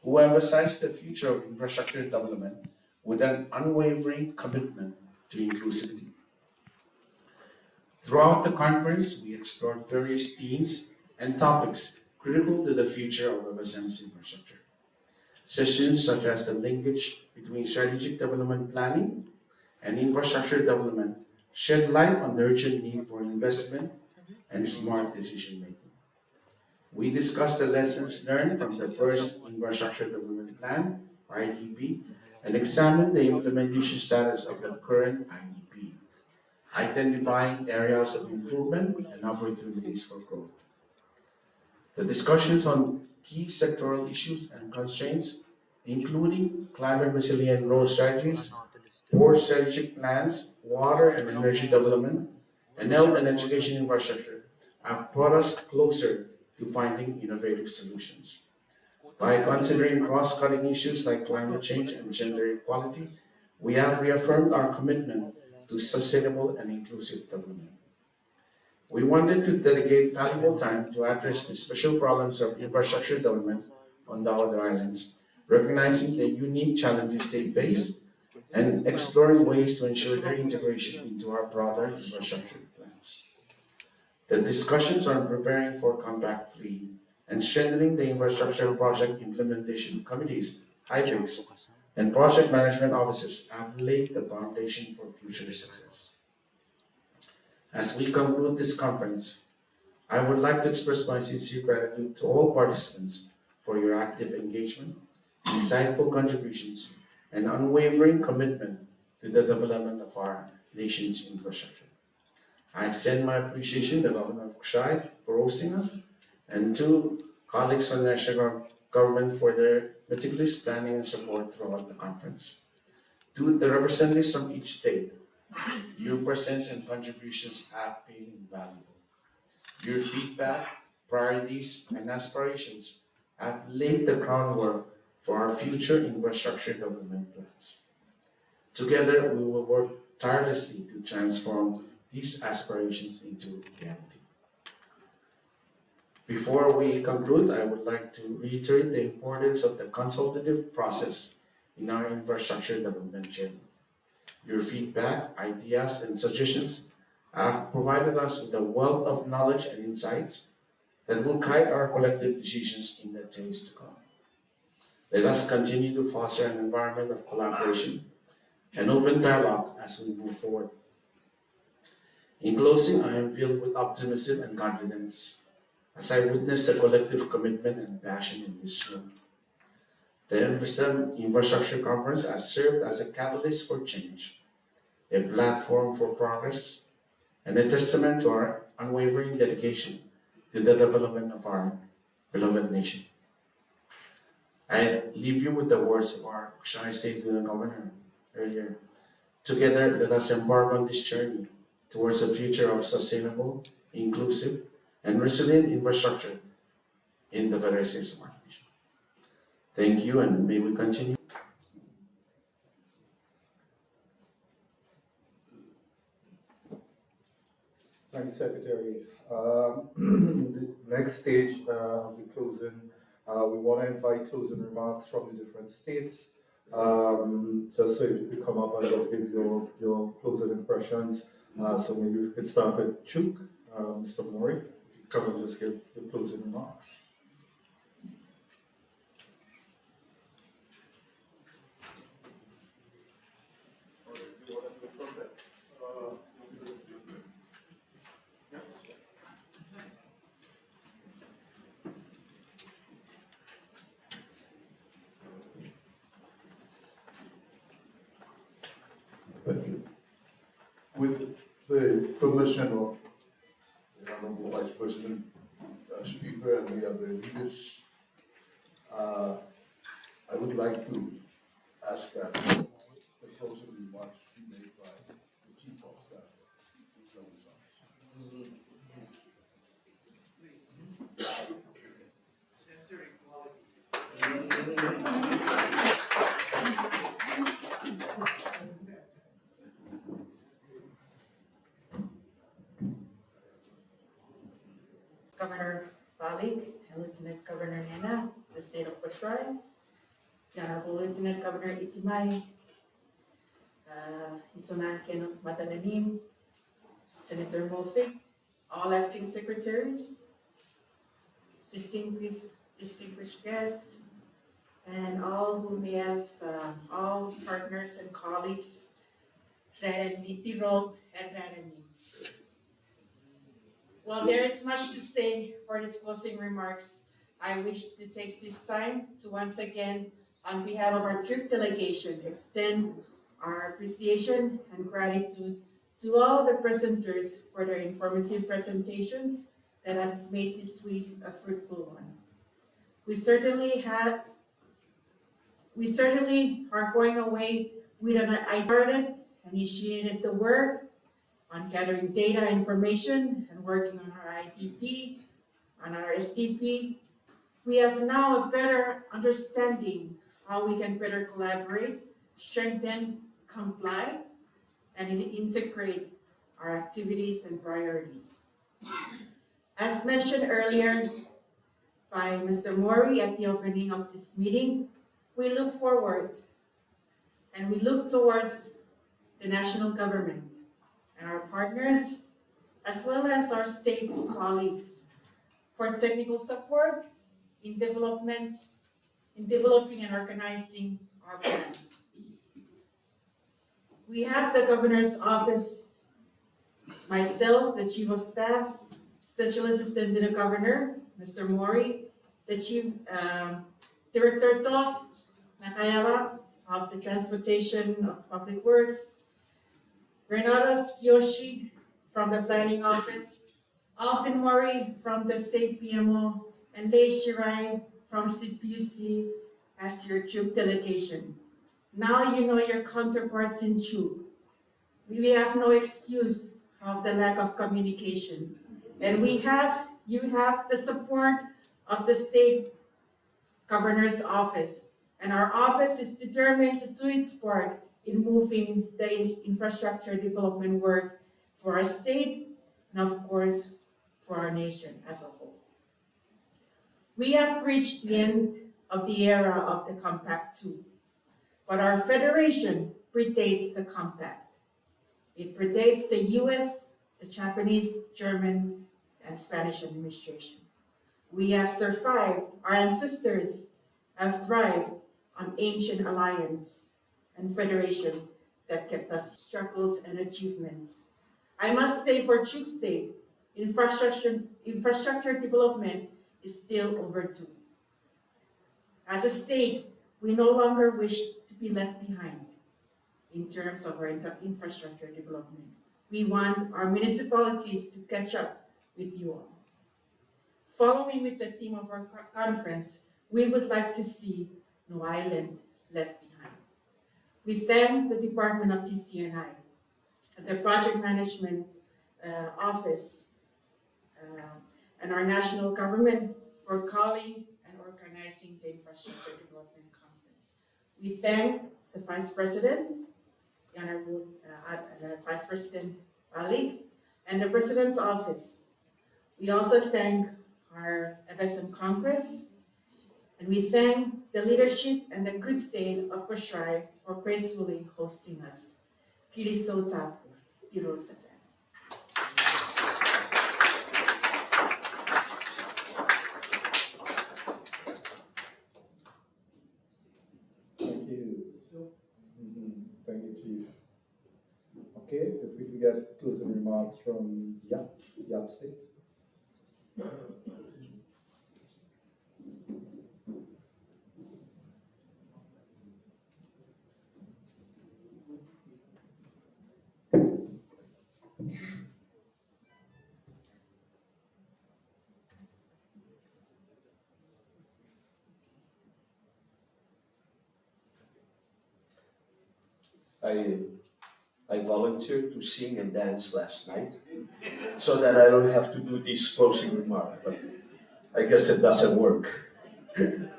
who emphasized the future of infrastructure development with an unwavering commitment to inclusivity. Throughout the conference, we explored various themes and topics critical to the future of FSM's infrastructure. Sessions such as the linkage between strategic development planning and infrastructure development shed light on the urgent need for investment and smart decision-making. We discussed the lessons learned from the first Infrastructure Development Plan, IDP, and examined the implementation status of the current IDP, identifying areas of improvement and opportunities for growth. The discussions on key sectoral issues and constraints, including climate resilient road strategies, port strategic plans, water and energy development, and health and education infrastructure, have brought us closer to finding innovative solutions. By considering cross-cutting issues like climate change and gender equality, we have reaffirmed our commitment to sustainable and inclusive development. We wanted to dedicate valuable time to address the special problems of infrastructure development on the other islands, recognizing the unique challenges they face and exploring ways to ensure their integration into our broader infrastructure plans. The discussions on preparing for Compact 3 and strengthening the infrastructure project implementation committees, HIPICs, and project management offices have laid the foundation for future success. As we conclude this conference, I would like to express my sincere gratitude to all participants for your active engagement, insightful contributions, and unwavering commitment to the development of our nation's infrastructure. I extend my appreciation to the Governor of Kosrae for hosting us, and to colleagues from the national government for their meticulous planning and support throughout the conference. To the representatives from each state, your presence and contributions have been invaluable. Your feedback, priorities, and aspirations have laid the groundwork for our future infrastructure development plans. Together, we will work tirelessly to transform these aspirations into reality. Before we conclude, I would like to reiterate the importance of the consultative process in our infrastructure development journey. Your feedback, ideas, and suggestions have provided us with a wealth of knowledge and insights that will guide our collective decisions in the days to come. Let us continue to foster an environment of collaboration and open dialogue as we move forward. In closing, I am filled with optimism and confidence as I witness the collective commitment and passion in this room. The FSM Infrastructure Conference has served as a catalyst for change, a platform for progress, and a testament to our unwavering dedication to the development of our beloved nation. I leave you with the words of our Kosrae State Lieutenant Governor earlier. Together, let us embark on this journey towards a future of sustainable, inclusive, and resilient infrastructure in the Federal States of our nation. Thank you, and may we continue. Thank you, Secretary. The next stage of the closing, we want to invite closing remarks from the different states. Just so if you could come up and just give your closing impressions. So maybe we could start with Chuk, Mr. Mori. If you come and just give your closing remarks. Thank you. With the permission of the Honorable Vice President, Speaker, and the other leaders, I would like to ask that the closing remarks be made by the Chief of Staff. Governor Balik and Lieutenant Governor Nena, the state of Kosrae, the Honorable Lieutenant Governor Itimay, Isonan Ken Matananim, Senator Mofik, all acting secretaries, distinguished guests, and all who may have, all partners and colleagues, Tirol and Ranani. Well, there is much to say for these closing remarks. I wish to take this time to once again, on behalf of our trip delegation, extend our appreciation and gratitude to all the presenters for their informative presentations that have made this week a fruitful one. We certainly are going away with an idea, initiated the work on gathering data information and working on our IPP, on our STP. We have now a better understanding how we can better collaborate, strengthen, comply, and integrate our activities and priorities. As mentioned earlier by Mr. Mori at the opening of this meeting, we look forward and we look towards the national government and our partners, as well as our state colleagues, for technical support in developing and organizing our plans. We have the governor's office, myself, the chief of staff, special assistant to the governor, Mr. Mori, the chief director Tos Nakayama of the transportation of public works, Renato Kiyoshi from the planning office, Alvin Mori from the state PMO, and Lei Shirai from CPUC as your troop delegation. Now you know your counterparts in troop. We have no excuse of the lack of communication. And you have the support of the state governor's office. And our office is determined to do its part in moving the infrastructure development work for our state and of course for our nation as a whole. We have reached the end of the era of the Compact 2, but our federation predates the Compact. It predates the US, the Japanese, German, and Spanish administration. We have survived, our ancestors have thrived on ancient alliance and federation that kept us struggles and achievements. I must say for True State, infrastructure development is still overdue. As a state, we no longer wish to be left behind in terms of our infrastructure development. We want our municipalities to catch up with you all. Following with the theme of our conference, we would like to see no island left behind. We thank the Department of TCNI, the Project Management Office, and our national government for calling and organizing the Infrastructure Development Conference. We thank the Vice President, the Honorable Vice President Ali, and the President's Office. We also thank our FSM Congress, and we thank the leadership and the good state of Kosrae for gracefully hosting us. Kirisotapu, Kirosata. Thank you. Thank you, Chief. Okay, if we could get closing remarks from Yap State. I volunteered to sing and dance last night so that I don't have to do this closing remark, but I guess it doesn't work. The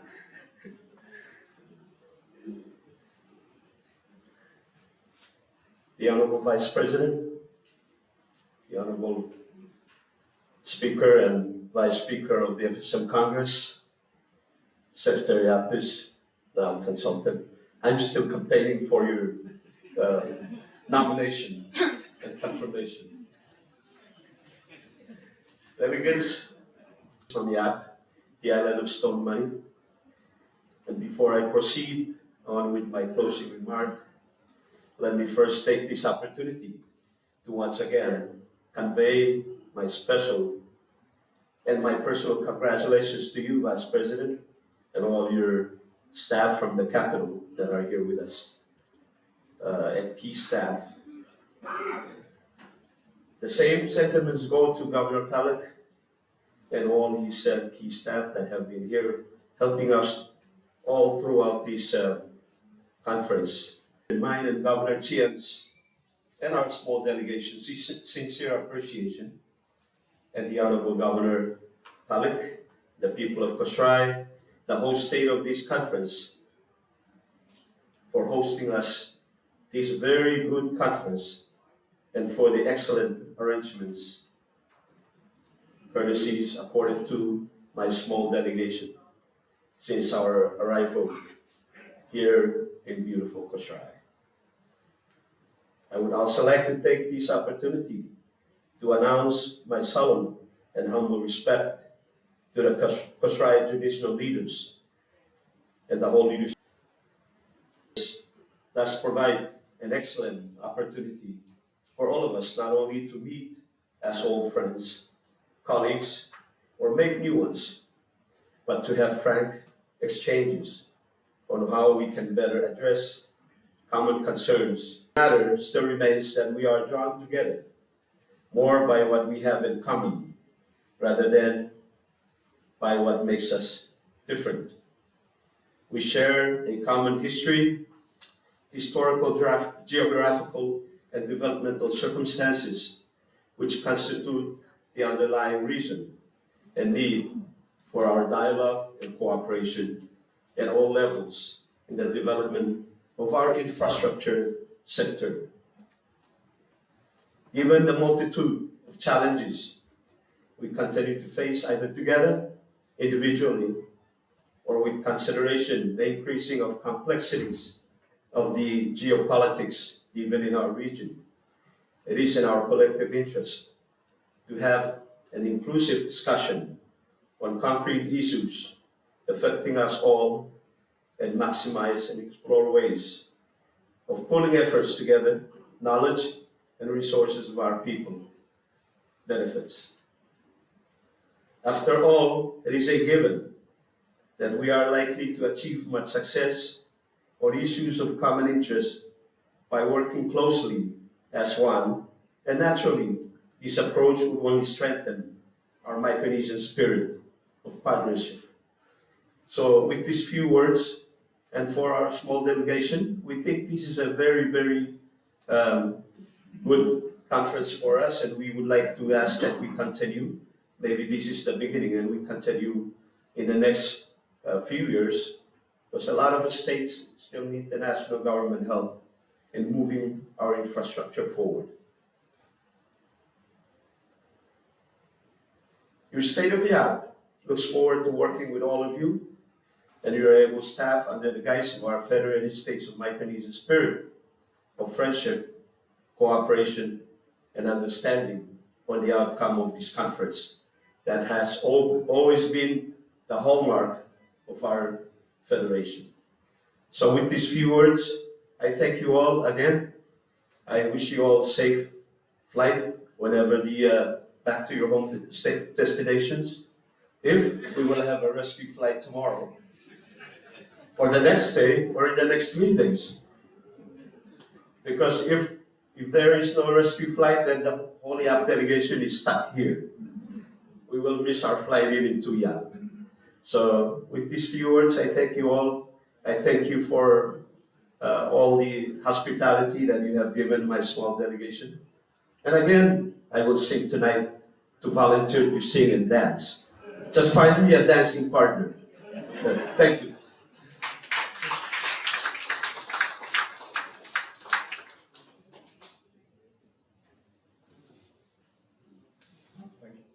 Honorable Vice President, the Honorable Speaker and Vice Speaker of the FSM Congress, Secretary Apis, the consultant, I'm still campaigning for your nomination and confirmation. Delegates from Yap, the island of Stone Money. And before I proceed on with my closing remark, let me first take this opportunity to once again convey my special and my personal congratulations to you, Vice President, and all your staff from the Capitol that are here with us, and key staff. The same sentiments go to Governor Palik and all his key staff that have been here helping us all throughout this conference. Mine and Governor Chian's and our small delegation, sincere appreciation, and the Honorable Governor Palik, the people of Kosrae, the whole state of this conference, for hosting us this very good conference and for the excellent arrangements courtesies accorded to my small delegation since our arrival here in beautiful Kosrae. I would also like to take this opportunity to announce my solemn and humble respect to the Kosrae traditional leaders and the whole leadership. Thus provide an excellent opportunity for all of us not only to meet as old friends, colleagues, or make new ones, but to have frank exchanges on how we can better address common concerns. The matter still remains that we are drawn together more by what we have in common rather than by what makes us different. We share a common history, historical, geographical, and developmental circumstances which constitute the underlying reason and need for our dialogue and cooperation at all levels in the development of our infrastructure sector. Given the multitude of challenges we continue to face either together, individually, or with consideration the increasing of complexities of the geopolitics even in our region, it is in our collective interest to have an inclusive discussion on concrete issues affecting us all and maximize and explore ways of pulling efforts together, knowledge and resources of our people benefits. After all, it is a given that we are likely to achieve much success on issues of common interest by working closely as one, and naturally, this approach would only strengthen our Micronesian spirit of partnership. So with these few words, and for our small delegation, we think this is a very, very good conference for us, and we would like to ask that we continue. Maybe this is the beginning, and we continue in the next few years, because a lot of the states still need the national government help in moving our infrastructure forward. Your state of the art looks forward to working with all of you and your able staff under the guise of our Federated States of Micronesian spirit of friendship, cooperation, and understanding on the outcome of this conference that has always been the hallmark of our federation. So with these few words, I thank you all again. I wish you all safe flight whenever the back to your home destinations. If we will have a rescue flight tomorrow, or the next day, or in the next 3 days. Because if there is no rescue flight, then the Holy App delegation is stuck here. We will miss our flight in Tuyat. So with these few words, I thank you all. I thank you for all the hospitality that you have given my small delegation. And again, I will sing tonight to volunteer to sing and dance. Just find me a dancing partner. Thank you.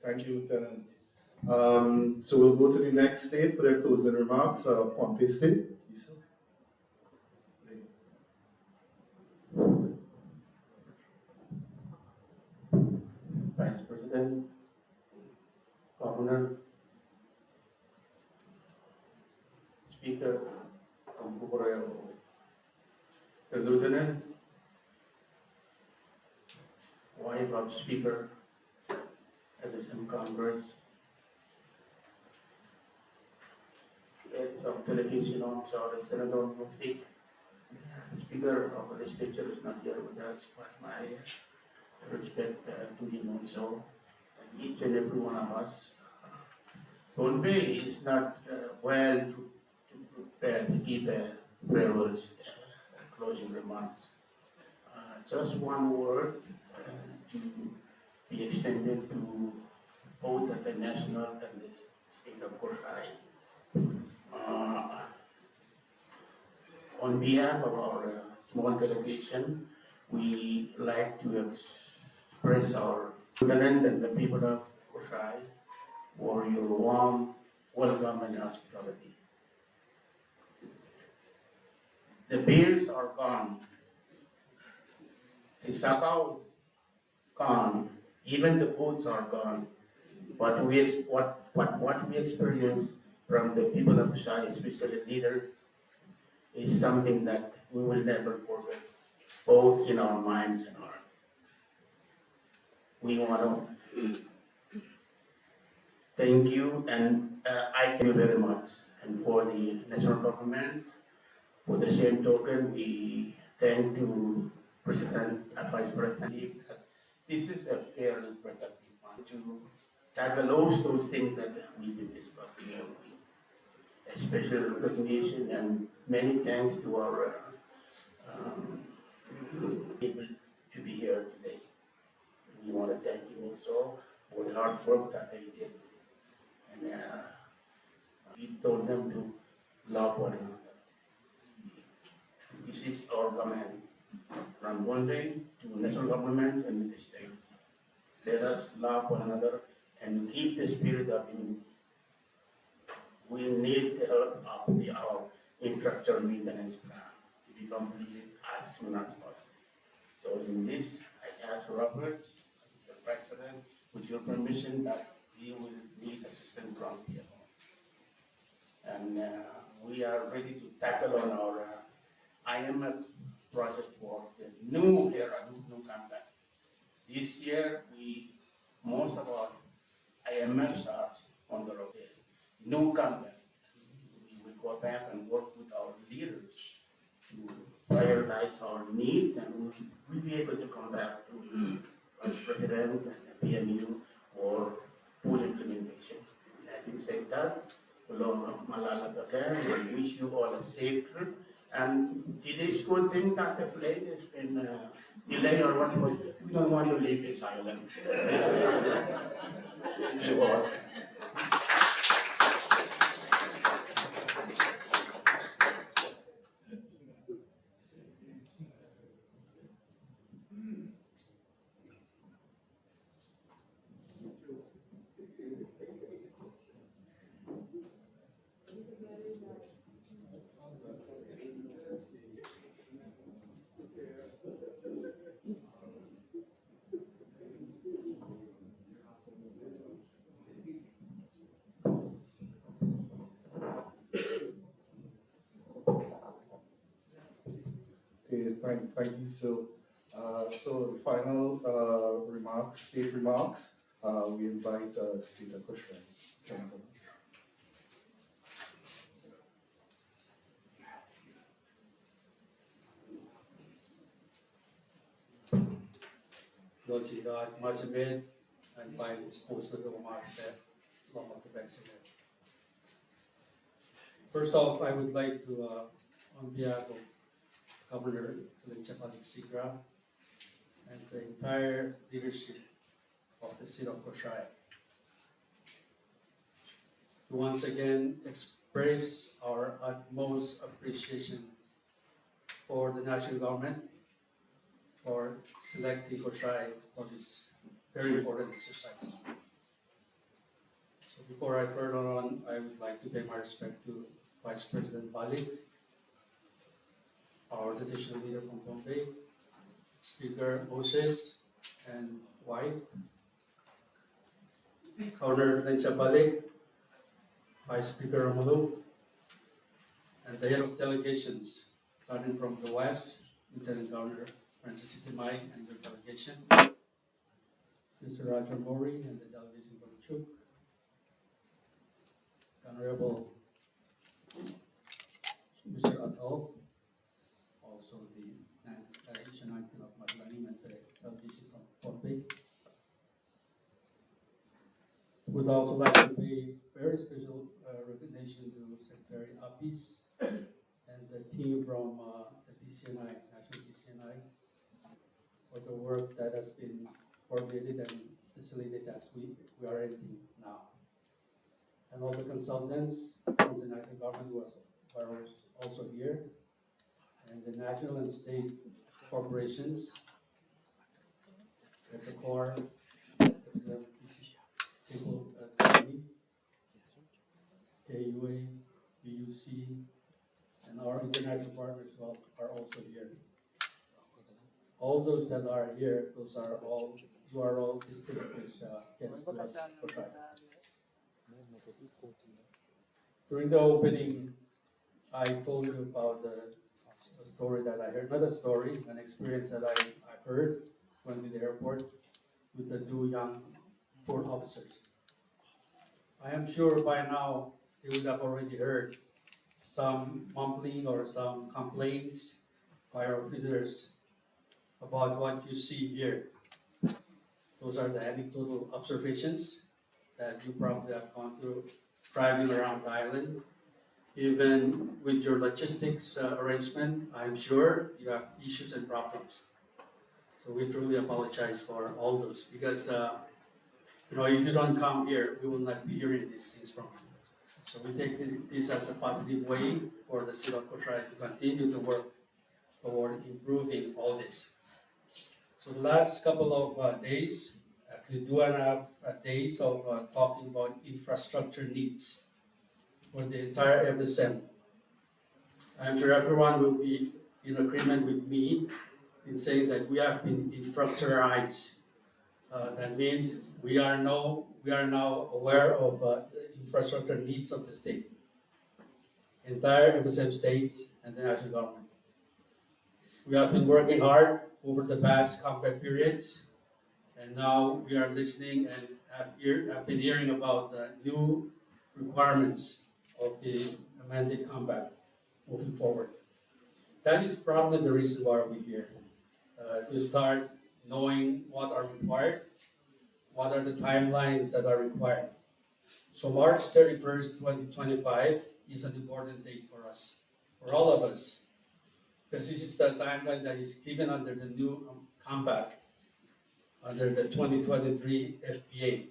Thank you, Lieutenant. So we'll go to the next state for their closing remarks. Pompey State. Vice President, Governor, Speaker, the Lieutenant, wife of Speaker, FSM Congress, heads of delegation officer, Senator Mufti, Speaker of the legislature is not here with us, but my respect to him also, and each and every one of us. Pompey is not well to prepare to give farewell closing remarks. Just one word to be extended to both at the national and the state of Kosrae. On behalf of our small delegation, we like to express our lieutenant and the people of Kosrae for your warm welcome and hospitality. The beers are gone. The sakao is gone. Even the foods are gone. What we experience from the people of Kosrae, especially leaders, is something that we will never forget, both in our minds and heart. We want to thank you, and I thank you very much. And for the national government, for the same token, we thank to President and Vice President. This is a fair and productive one to tackle those things that we've been discussing all week. Special recognition and many thanks to our people to be here today. We want to thank you also for the hard work that they did. And we told them to love one another. This is our command from one day to national government and the state. Let us love one another and keep the spirit of unity. We need the help of our infrastructure maintenance plan to be completed as soon as possible. So in this, I ask Robert, the President, with your permission, that we will need assistance from here. And we are ready to tackle on our IMF project for the new era, new campaign. This year, most of our IMFs are on the road. New campaign. We will go back and work with our leaders to prioritize our needs, and we'll be able to come back to Vice President and the PMU for full implementation. Having said that, we wish you all a safe trip. And today's good thing that the flight has been delayed or what was, we don't want to leave this island. Thank you all. Okay, thank you. So the final state remarks, we invite Speaker Kosrae. Lord God, Marzabed, and by the spouse of the remarks that long of the best. First off, I would like to, on behalf of Governor Sigra and the entire leadership of the city of Kosrae, to once again express our utmost appreciation for the national government for selecting Kosrae for this very important exercise. So before I further on, I would like to pay my respect to Vice President Balik, our traditional leader from Bombay, Speaker Moses and wife, Governor Balik, Vice Speaker Ramalu, and the head of delegations, starting from the West, Lieutenant Governor Francis Itimay and your delegation, Mr. Roger Mori and the delegation from Chuk, Honorable Mr. Atal, also the delegation of Madlanim and the delegation from Bombay. Would also like to pay very special recognition to Secretary Apis and the team from the DCNI, National DCNI, for the work that has been coordinated and facilitated as we are ending now. And all the consultants from the national government were also here, and the national and state corporations, the core, people, KUA, BUC, and our international partners are also here. All those that are here, you are all distinguished guests to us for Kosrae. During the opening, I told you about a story that I heard, not a story, an experience that I heard when to the airport with the two young port officers. I am sure by now you would have already heard some mumbling or some complaints by our visitors about what you see here. Those are the anecdotal observations that you probably have gone through driving around the island. Even with your logistics arrangement, I'm sure you have issues and problems. So we truly apologize for all those because if you don't come here, we will not be hearing these things from you. So we take this as a positive way for the city of Kosrae to continue to work toward improving all this. So the last couple of days, actually 2.5 days of talking about infrastructure needs for the entire FSM. I'm sure everyone will be in agreement with me in saying that we have been infrastructurized. That means we are now aware of the infrastructure needs of the state, entire FSM states and the national government. We have been working hard over the past compact periods, and now we are listening and have been hearing about the new requirements of the amended compact moving forward. That is probably the reason why we're here, to start knowing what are required, what are the timelines that are required. So March 31st, 2025 is an important date for us, for all of us, because this is the timeline that is given under the new compact, under the 2023 FPA.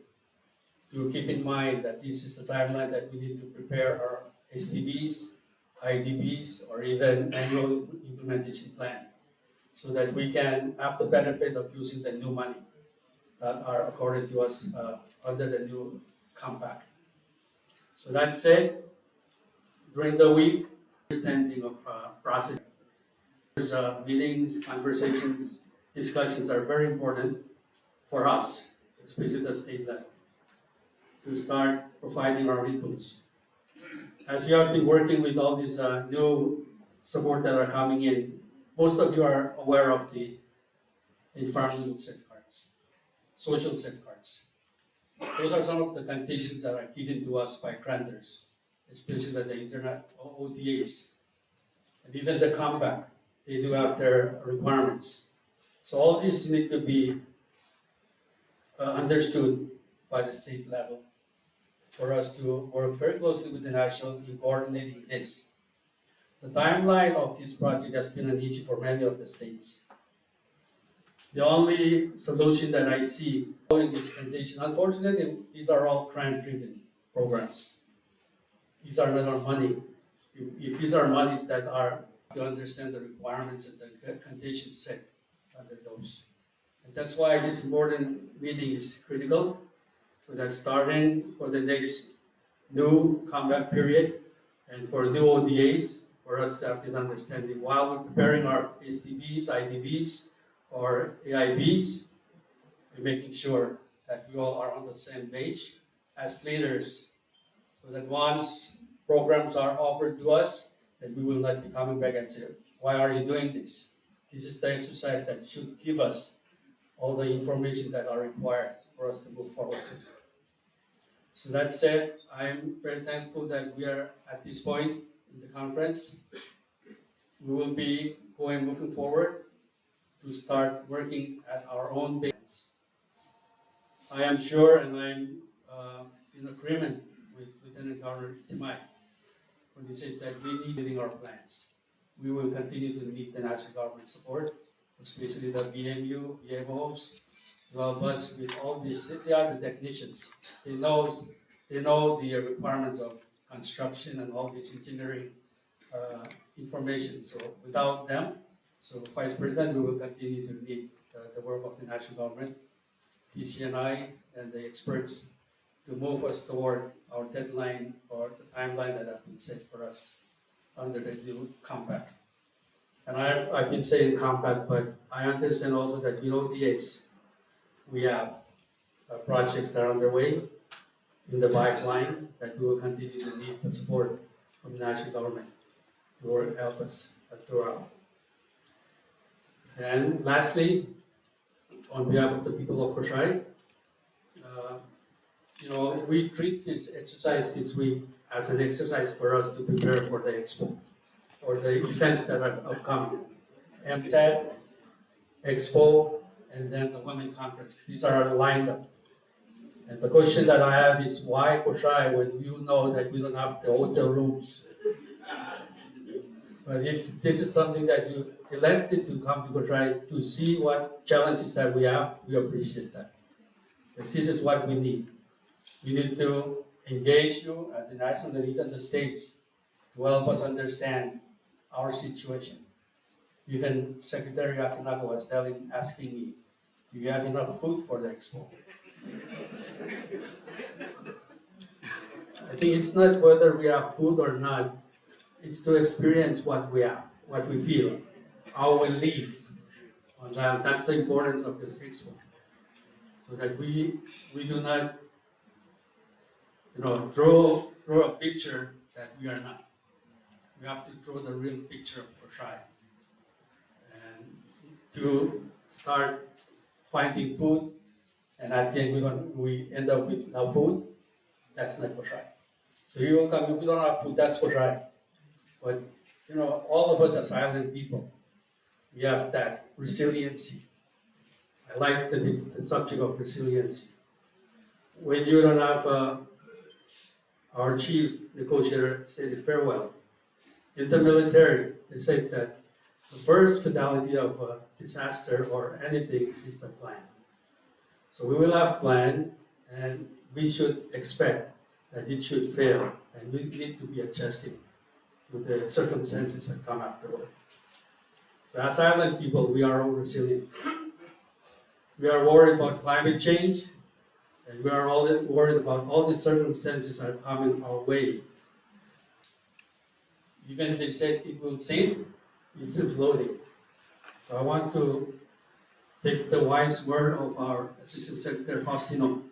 To keep in mind that this is the timeline that we need to prepare our STBs, IDBs, or even annual implementation plan, so that we can have the benefit of using the new money that are accorded to us under the new compact. So that said, during the week, understanding of process, meetings, conversations, discussions are very important for us, especially the state level, to start providing our inputs. As you have been working with all these new support that are coming in, most of you are aware of the environmental safeguards, social safeguards. Those are some of the conditions that are given to us by grantors, especially the internet OTAs, and even the compact. They do have their requirements. So all these need to be understood by the state level for us to work very closely with the national in coordinating this. The timeline of this project has been an issue for many of the states. The only solution that I see in this condition, unfortunately, these are all grant-driven programs. These are not our money. If these are monies that are to understand the requirements and the conditions set under those. And that's why this important meeting is critical, so that starting for the next new combat period and for new ODAs, for us to have this understanding while we're preparing our STBs, IDBs, or AIBs, we're making sure that we all are on the same page as leaders, so that once programs are offered to us, that we will not be coming back and say, why are you doing this? This is the exercise that should give us all the information that are required for us to move forward. So that said, I'm very thankful that we are at this point in the conference. We will be moving forward to start working at our own pace. I am sure, and I'm in agreement with Lieutenant Governor Timay when he said that we need living our plans. We will continue to need the national government support, especially the BMU, BMOs, to help us with all these. They are the technicians. They know the requirements of construction and all this engineering information. So without them, so Vice President, we will continue to need the work of the national government, DTCI, and the experts to move us toward our deadline or the timeline that have been set for us under the new compact. And I've been saying compact, but I understand also that below DAs, we have projects that are underway in the pipeline that we will continue to need the support from the national government to help us throughout. And lastly, on behalf of the people of Kosrae, we treat this exercise this week as an exercise for us to prepare for the expo or the events that are upcoming. MTED, Expo, and then the Women Conference. These are lined up. And the question that I have is why Kosrae when you know that we don't have the hotel rooms? But if this is something that you elected to come to Kosrae to see what challenges that we have, we appreciate that. Because this is what we need. We need to engage you at the national and even the states to help us understand our situation. Even Secretary Akinako was asking me, do you have enough food for the expo? I think it's not whether we have food or not, it's to experience what we have, what we feel, how we live on that. That's the importance of the expo. So that we do not, draw a picture that we are not. We have to draw the real picture of Kosrae. And to start finding food, and at the end we end up with no food, that's not Kosrae. So you will come, if you don't have food, that's Kosrae. But, all of us as island people, we have that resiliency. I like the subject of resiliency. When you don't have our chief negotiator stated farewell. In the military, they said that the first fatality of a disaster or anything is the plan. So we will have plan, and we should expect that it should fail, and we need to be adjusting to the circumstances that come afterward. So as island people, we are all resilient. We are worried about climate change, and we are all worried about all the circumstances that are coming our way. Even if they said it will sink, it's still floating. So I want to take the wise word of our Assistant Secretary Faustino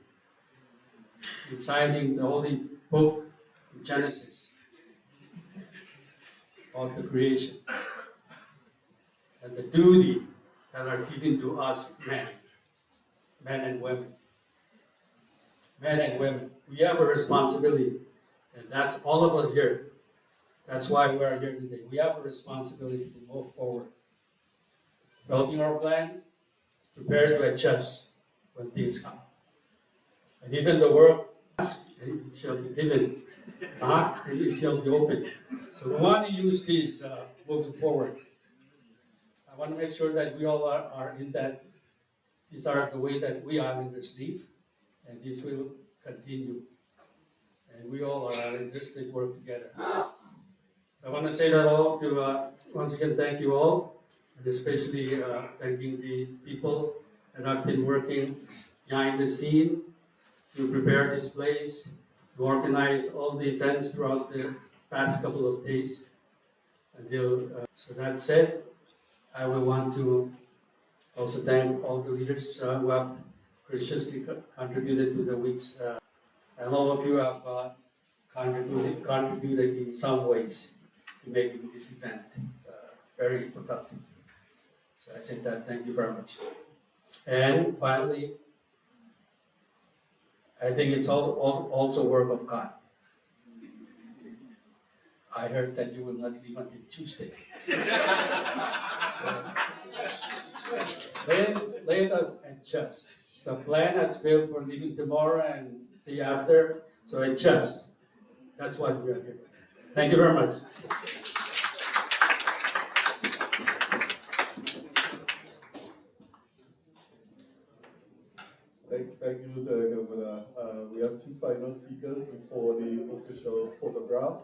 in citing the Holy Book in Genesis of the creation and the duty that are given to us men and women. Men and women, we have a responsibility, and that's all of us here. That's why we are here today. We have a responsibility to move forward. Developing our plan, prepare to adjust when things come. And even the world asks, it shall be given, and it shall be open. So we want to use this moving forward. I want to make sure that we all are in that. These are the way that we islanders live, and this will continue. And we all are islanders that work together. I want to say that all to once again thank you all, and especially thanking the people that have been working behind the scene to prepare this place, to organize all the events throughout the past couple of days. So that said, I will want to also thank all the leaders who have graciously contributed to the week's, and all of you have contributed in some ways to making this event very productive. So I say that, thank you very much. And finally, I think it's also work of God. I heard that you will not leave until Tuesday. Let us adjust. The plan has failed for leaving tomorrow and the after, so adjust. That's why we are here. Thank you very much. Thank you, Governor. We have two final speakers before the official photograph.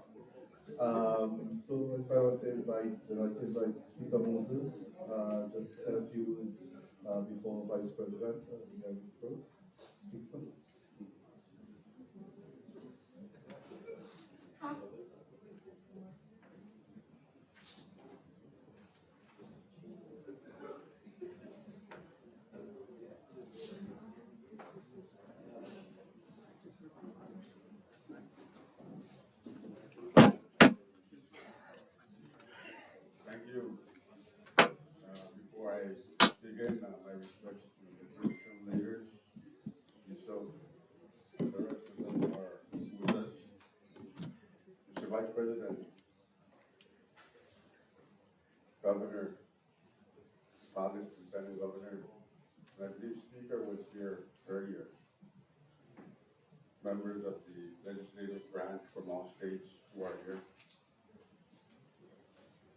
So if I want to invite Speaker Moses, just a few minutes before Vice President. members of the legislative branch from all states who are here,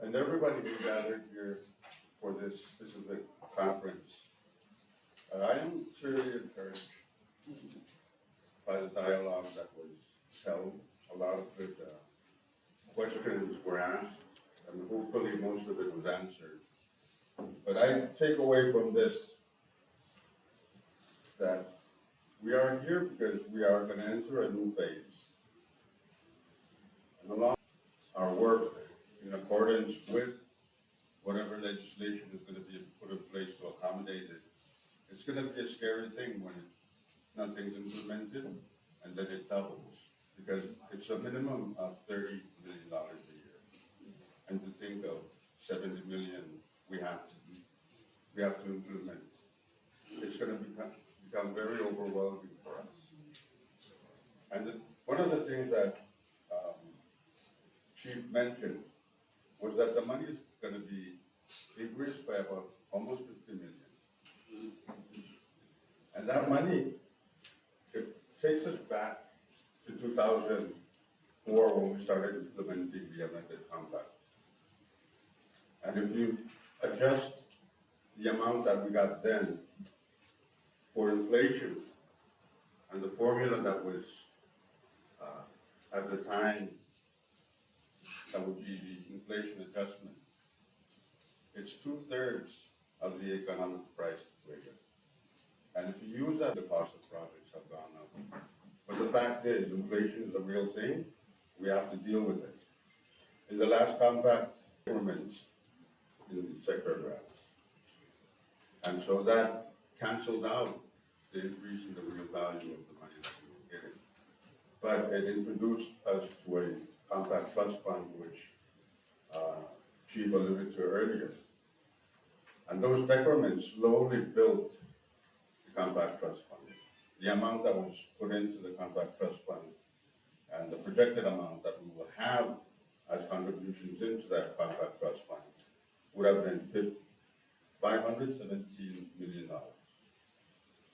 and everybody who gathered here for this specific conference. I am truly encouraged by the dialogue that was held. A lot of good questions were asked, and hopefully most of it was answered. But I take away from this that we are here because we are going to enter a new phase. And along our work in accordance with whatever legislation is going to be put in place to accommodate it, it's going to be a scary thing when nothing's implemented and then it doubles, because it's a minimum of $30 million a year. And to think of 70 million we have to implement, it's going to become very overwhelming for us. And one of the things that Chief mentioned was that the money is going to be increased by about almost 50 million. And that money, it takes us back to 2004 when we started implementing the amended compact. And if you adjust the amount that we got then for inflation and the formula that was at the time, that would be the inflation adjustment, it's 2/3 of the economic price equation. And if you use that, the cost of projects have gone up. But the fact is, inflation is a real thing. We have to deal with it. In the last compact, governments in the sector grants. And so that canceled out the increase in the real value of the money that we were getting. But it introduced us to a compact trust fund, which Chief alluded to earlier. And those decrements slowly built the compact trust fund. The amount that was put into the compact trust fund and the projected amount that we will have as contributions into that compact trust fund would have been $517 million.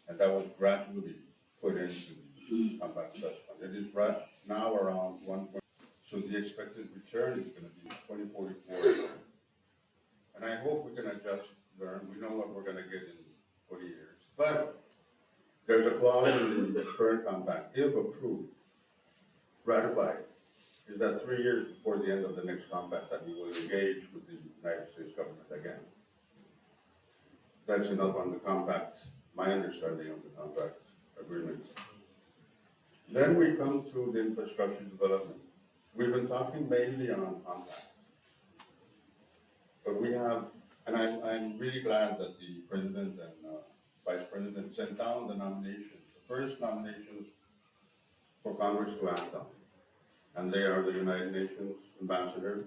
And that was gradually put into the compact trust fund. It is right now around 1. So the expected return is going to be 2044. And I hope we can adjust, learn. We know what we're going to get in 40 years. But there's a clause in the current compact, if approved, ratified, is that 3 years before the end of the next compact that we will engage with the United States government again. That's enough on the compact, my understanding of the compact agreement. Then we come to the infrastructure development. We've been talking mainly on compact. But we have, and I'm really glad that the President and Vice President sent down the nominations, the first nominations for Congress to act on. And they are the United Nations Ambassador,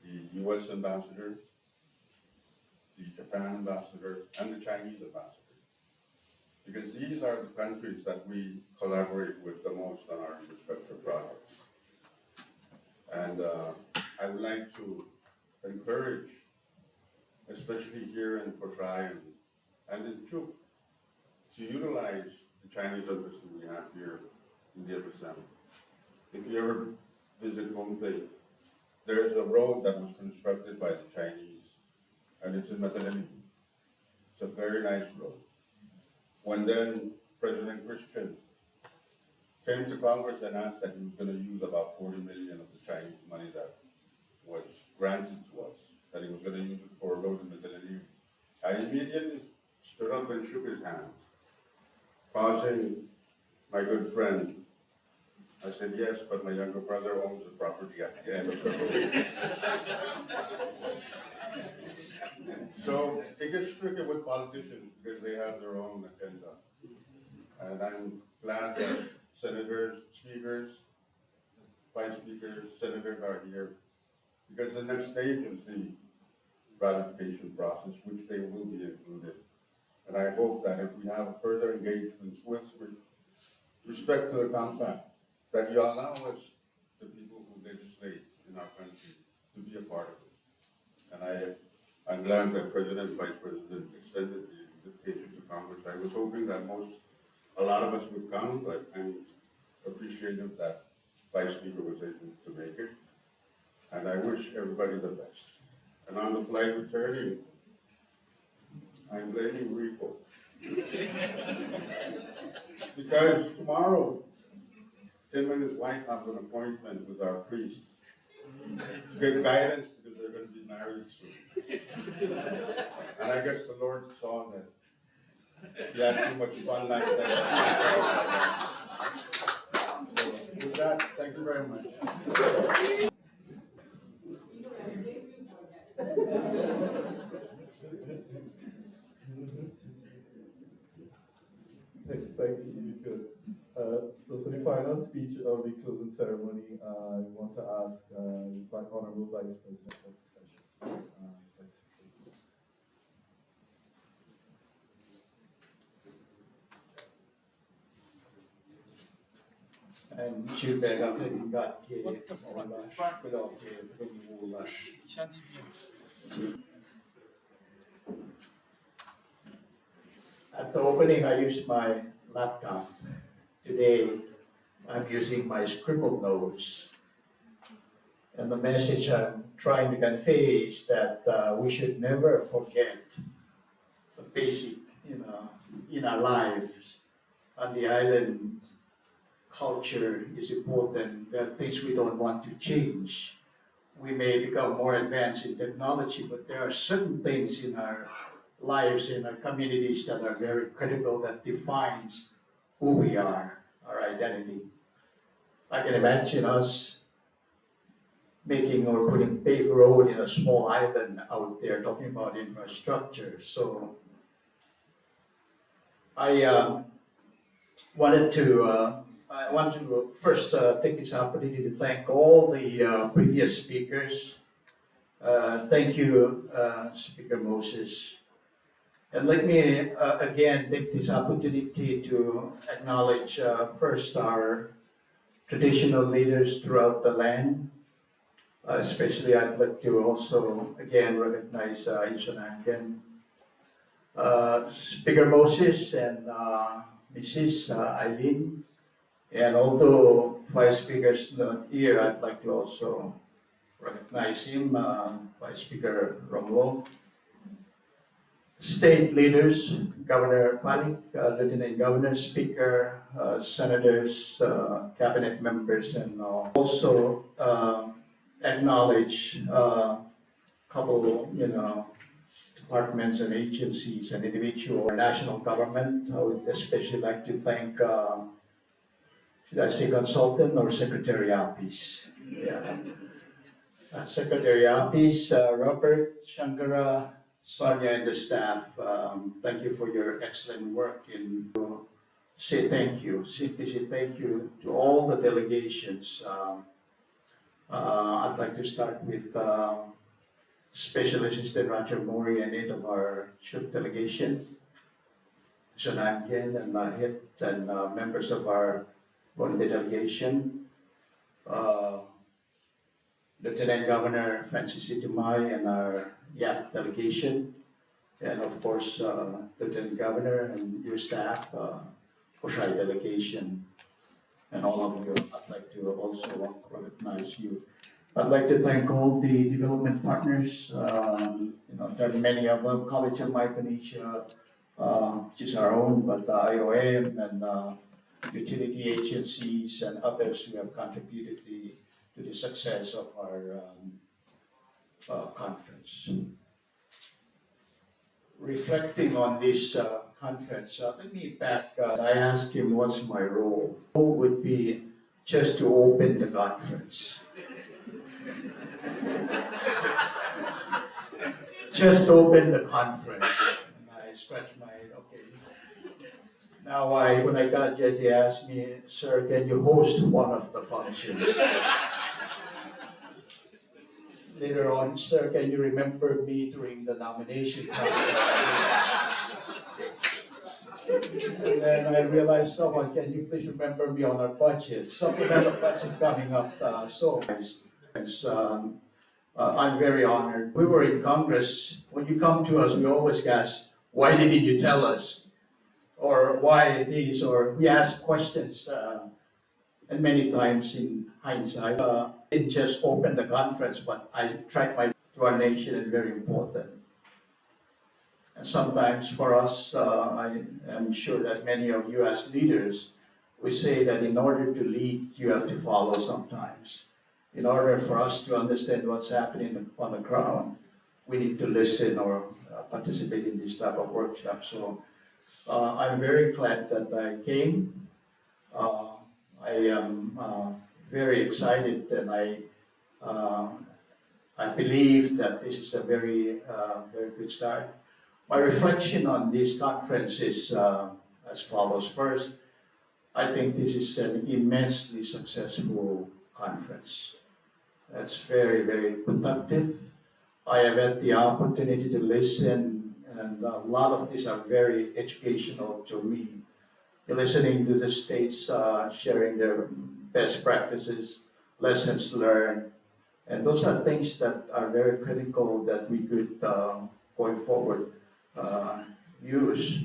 the U.S. Ambassador, the Japan Ambassador, and the Chinese Ambassador. Because these are the countries that we collaborate with the most on our infrastructure projects. And I would like to encourage, especially here in Kosrae and in Chuk, to utilize the Chinese embassy we have here in the FSM. If you ever visit Homepage, there's a road that was constructed by the Chinese, and it's in Madeleine. It's a very nice road. When then President Christian came to Congress and asked that he was going to use about 40 million of the Chinese money that was granted to us, that he was going to use it for a road in Medellin, I immediately stood up and shook his hand, causing my good friend. I said, yes, but my younger brother owns the property at the end of the road. So it gets tricky with politicians because they have their own agenda. And I'm glad that senators, speakers, vice speakers, senators are here, because the next stage is the ratification process, which they will be included. And I hope that if we have further engagements with respect to the compact, that you allow us, the people who legislate in our country, to be a part of it. And I'm glad that President and Vice President extended the invitation to Congress. I was hoping that most a lot of us would come, but I'm appreciative that Vice Speaker was able to make it. And I wish everybody the best. And on the flight returning, I'm blaming Rico. Because tomorrow, him and his wife have an appointment with our priest to get guidance because they're going to be married soon. And I guess the Lord saw that he had too much fun last night. So with that, thank you very much. Thank you, good. So for the final speech of the closing ceremony, I want to ask my Honorable Vice President of the session. And Monsieur Berger got without At the opening, I used my laptop. Today, I'm using my scribbled notes. And the message I'm trying to convey is that we should never forget the basic, in our lives on the island. Culture is important. There are things we don't want to change. We may become more advanced in technology, but there are certain things in our lives, in our communities that are very critical, that defines who we are, our identity. I can imagine us making or putting paved road in a small island out there, talking about infrastructure. So I want to first take this opportunity to thank all the previous speakers. Thank you, Speaker Moses. And let me again take this opportunity to acknowledge first our traditional leaders throughout the land. Especially I'd like to also again recognize Yusanangan, Speaker Moses and Mrs. Eileen. And although Vice Speaker's not here, I'd like to also recognize him, Vice Speaker Romulo. State leaders, Governor Palik, Lieutenant Governor, Speaker, Senators, Cabinet members, and also acknowledge a couple, departments and agencies and individual national government. I would especially like to thank should I say consultant or Secretary Apis? Yeah. Secretary Apis, Robert, Shangara, Sonia, and the staff, thank you for your excellent work in say thank you. Simply say thank you to all the delegations. I'd like to start with Special Assistant Roger Mori and 8 of our troop delegation, Sonangan and Mahit, and members of our Bondi delegation, Lieutenant Governor Francis Itumay and our YAP delegation, and of course Lieutenant Governor and your staff, Kosrae delegation, and all of you. I'd like to also recognize you. I'd like to thank all the development partners. There are many of them, College of Micronesia, which is our own, but IOM and utility agencies and others who have contributed to the success of our conference. Reflecting on this conference, let me back. I asked him what's my role. My role would be just to open the conference. Just open the conference. And I scratched my head, okay. Now when I got here, they asked me, sir, can you host one of the functions? Later on, sir, can you remember me during the nomination process? And then I realized, someone, can you please remember me on our budget? Supplemental budget coming up. I'm very honored. We were in Congress. When you come to us, we always ask, why didn't you tell us? or why it is, or we ask questions, and many times in hindsight, didn't just open the conference, but I tried my to our nation and very important. And sometimes for us, I am sure that many of you as leaders, we say that in order to lead, you have to follow sometimes. In order for us to understand what's happening on the ground, we need to listen or participate in this type of workshop. So I'm very glad that I came. I am very excited, and I believe that this is a very good start. My reflection on this conference is as follows. First, I think this is an immensely successful conference. It's very, very productive. I have had the opportunity to listen, and a lot of these are very educational to me. Listening to the states sharing their best practices, lessons learned, and those are things that are very critical that we could, going forward, use.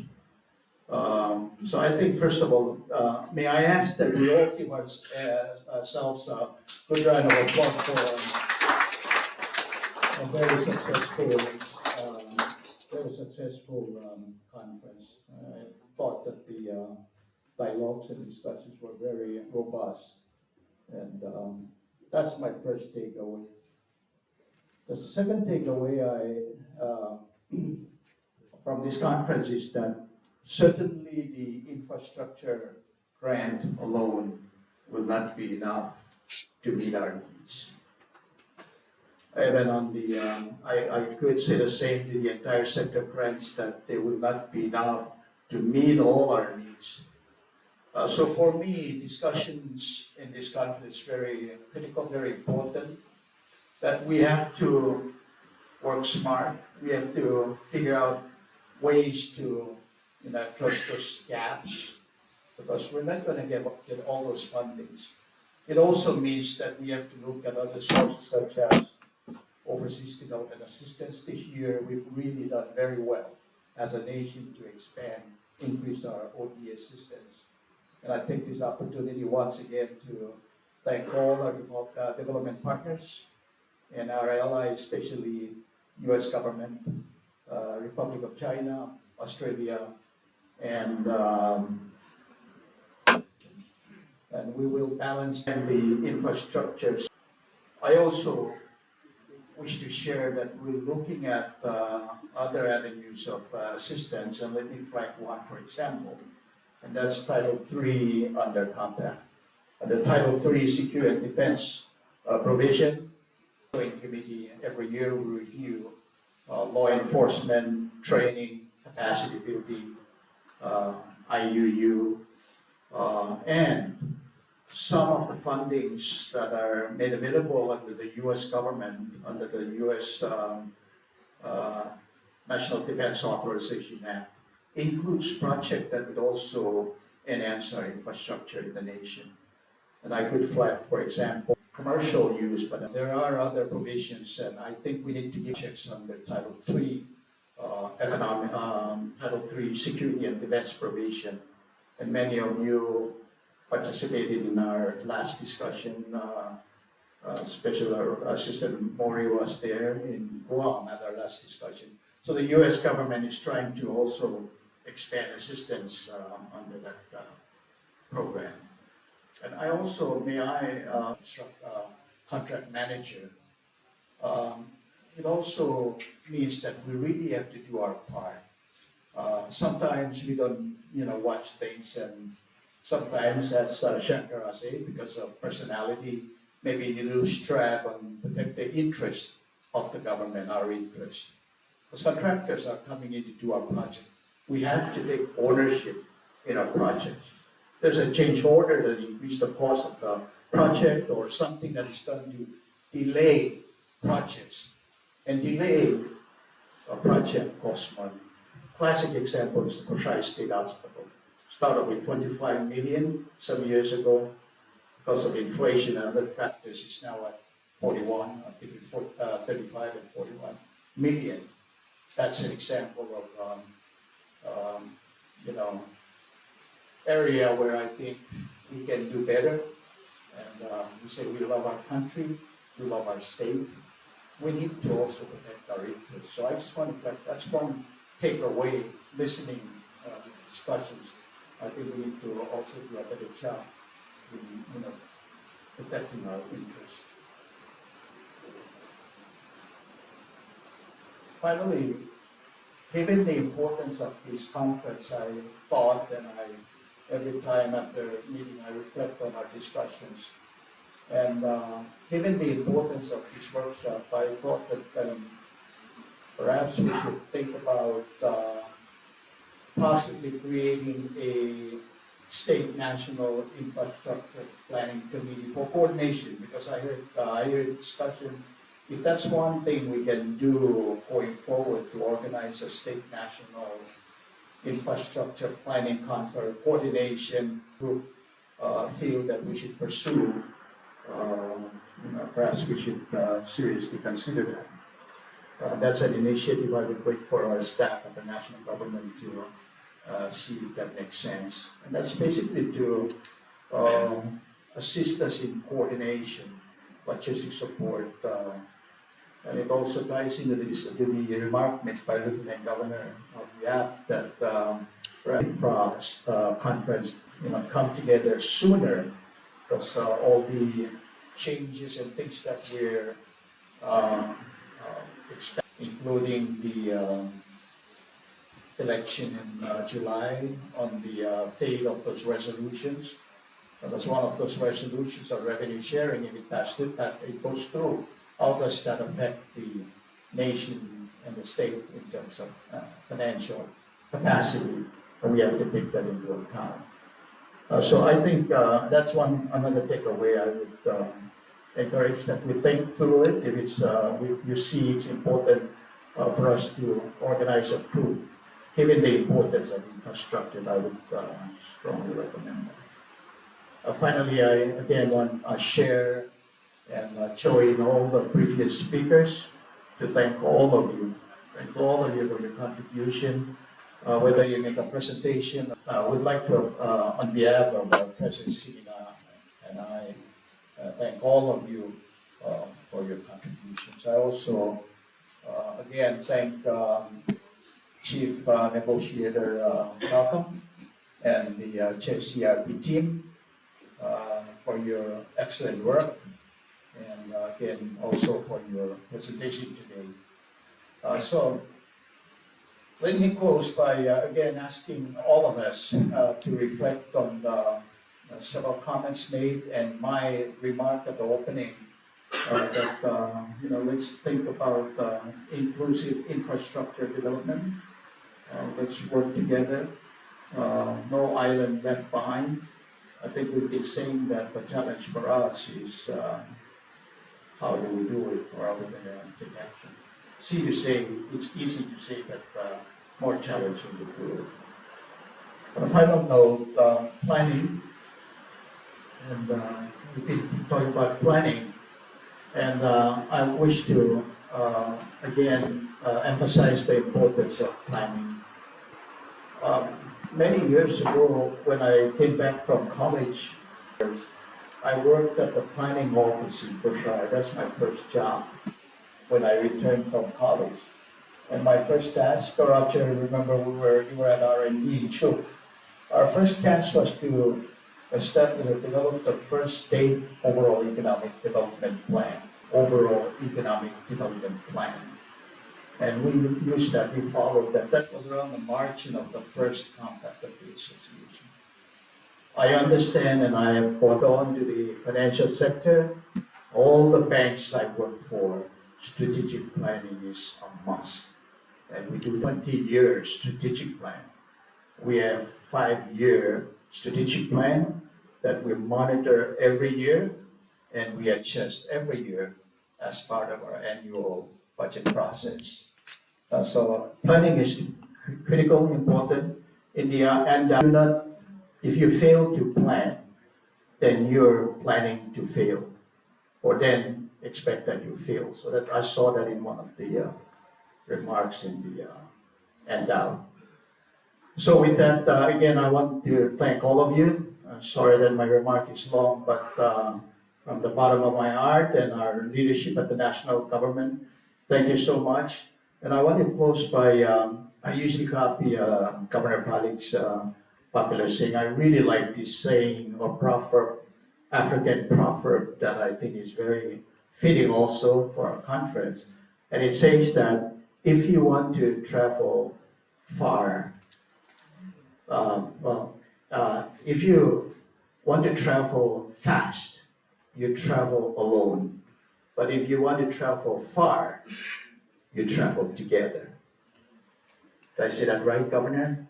So I think, first of all, may I ask that we all give ourselves a good round of applause for a very successful conference. I thought that the dialogues and discussions were very robust, and that's my first takeaway. The second takeaway from this conference is that certainly the infrastructure grant alone will not be enough to meet our needs. Even on the, I could say the same to the entire sector grants, that they will not be enough to meet all our needs. So for me, discussions in this conference very critical, very important, that we have to work smart. We have to figure out ways to address those gaps, because we're not going to get all those fundings. It also means that we have to look at other sources such as overseas development assistance. This year, we've really done very well as a nation to expand, increase our ODA assistance. And I take this opportunity once again to thank all our development partners and our allies, especially U.S. government, Republic of China, Australia, and we will balance the infrastructures. I also wish to share that we're looking at other avenues of assistance, and let me flag one, for example, and that's Title III under compact. The Title III Security and Defense provision. In committee, every year we review law enforcement, training, capacity building, IUU, and some of the fundings that are made available under the U.S. government, under the U.S. National Defense Authorization Act, includes projects that would also enhance our infrastructure in the nation. And I could flag, for example, commercial use, but there are other provisions, and I think we need to give checks under Title III, Title III Security and Defense provision. And many of you participated in our last discussion. Special Assistant Mori was there in Guam at our last discussion. So the U.S. government is trying to also expand assistance under that program. And I also, may I instruct contract manager. It also means that we really have to do our part. Sometimes we don't, watch things, and sometimes, as Shankara said, because of personality, maybe you lose track on protect the interest of the government, our interest. Because contractors are coming in to do our project. We have to take ownership in our projects. There's a change order that increases the cost of the project, or something that is done to delay projects. And delay a project costs money. Classic example is the Kosrae State Hospital. Started with 25 million some years ago. Because of inflation and other factors, it's now at 41, between 35 and 41 million. That's an example of, area where I think we can do better. And we say we love our country, we love our state. We need to also protect our interests. So I just want to, that's one takeaway, listening discussions. I think we need to also do a better job in, protecting our interests. Finally, given the importance of this conference, I thought, and every time after meeting, I reflect on our discussions. And given the importance of this workshop, I thought that perhaps we should think about possibly creating a state national infrastructure planning committee for coordination, because I heard discussion. If that's one thing we can do going forward to organize a state national infrastructure planning conference coordination group, feel that we should pursue, perhaps we should seriously consider that. That's an initiative I would wait for our staff at the national government to see if that makes sense. And that's basically to assist us in coordination, logistic support, and it also ties into the remark made by Lieutenant Governor of Yap that Frost conference come together sooner, because all the changes and things that we're expecting, including the election in July, on the fate of those resolutions. That's one of those resolutions on revenue sharing. If it passed it goes through. How does that affect the nation and the state in terms of financial capacity? And we have to take that into account. So I think that's another takeaway I would encourage that we think through it. If it's you see it's important for us to organize a group, given the importance of infrastructure, I would strongly recommend that. Finally, I again want to share and join all the previous speakers to thank all of you. Thank all of you for your contribution. Whether you make a presentation, we'd like to, on behalf of our President Sina and I, thank all of you for your contributions. I also, again, thank Chief Negotiator Malcolm and the CRP team for your excellent work, and again, also for your presentation today. So, let me close by again asking all of us to reflect on the several comments made and my remark at the opening that let's think about inclusive infrastructure development. Let's work together. No island left behind. I think we've been saying that the challenge for us is how do we do it, or are we going to take action? See, you say it's easy to say, but more challenging to do it. On a final note, planning, and we've been talking about planning, and I wish to again emphasize the importance of planning. Many years ago, when I came back from college, I worked at the planning office in Kosrae. That's my first job when I returned from college. And my first task, Roger, remember you were at R&D in Chuk. Our first task was to develop the first state overall economic development plan. And we used that, we followed that. That was around the margin of the first compact of the association. I understand, and I have gone on to the financial sector. All the banks I work for, strategic planning is a must. And we do 20-year strategic plan. We have 5-year strategic plan that we monitor every year, and we adjust every year as part of our annual budget process. So planning is critical, important. If you fail to plan, then you're planning to fail, or then expect that you fail. So that I saw that in one of the remarks in the handout. So with that, again, I want to thank all of you. Sorry that my remark is long, but from the bottom of my heart and our leadership at the national government, thank you so much. And I want to close by, I usually copy Governor Palik's popular saying. I really like this saying or proverb, African proverb that I think is very fitting also for our conference. And it says that if you want to travel far, if you want to travel fast, you travel alone. But if you want to travel far, you travel together. Did I say that right, Governor?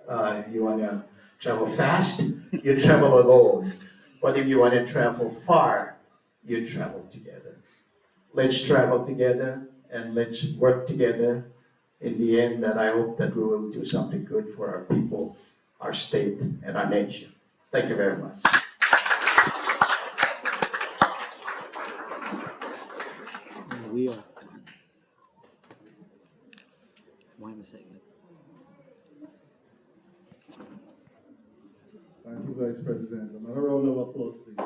You want to travel fast, you travel alone. But if you want to travel far, you travel together. Let's travel together and let's work together. In the end, that I hope that we will do something good for our people, our state, and our nation. Thank you very much. We are. Why am I saying that? Thank you, Vice President. Another round of applause, please.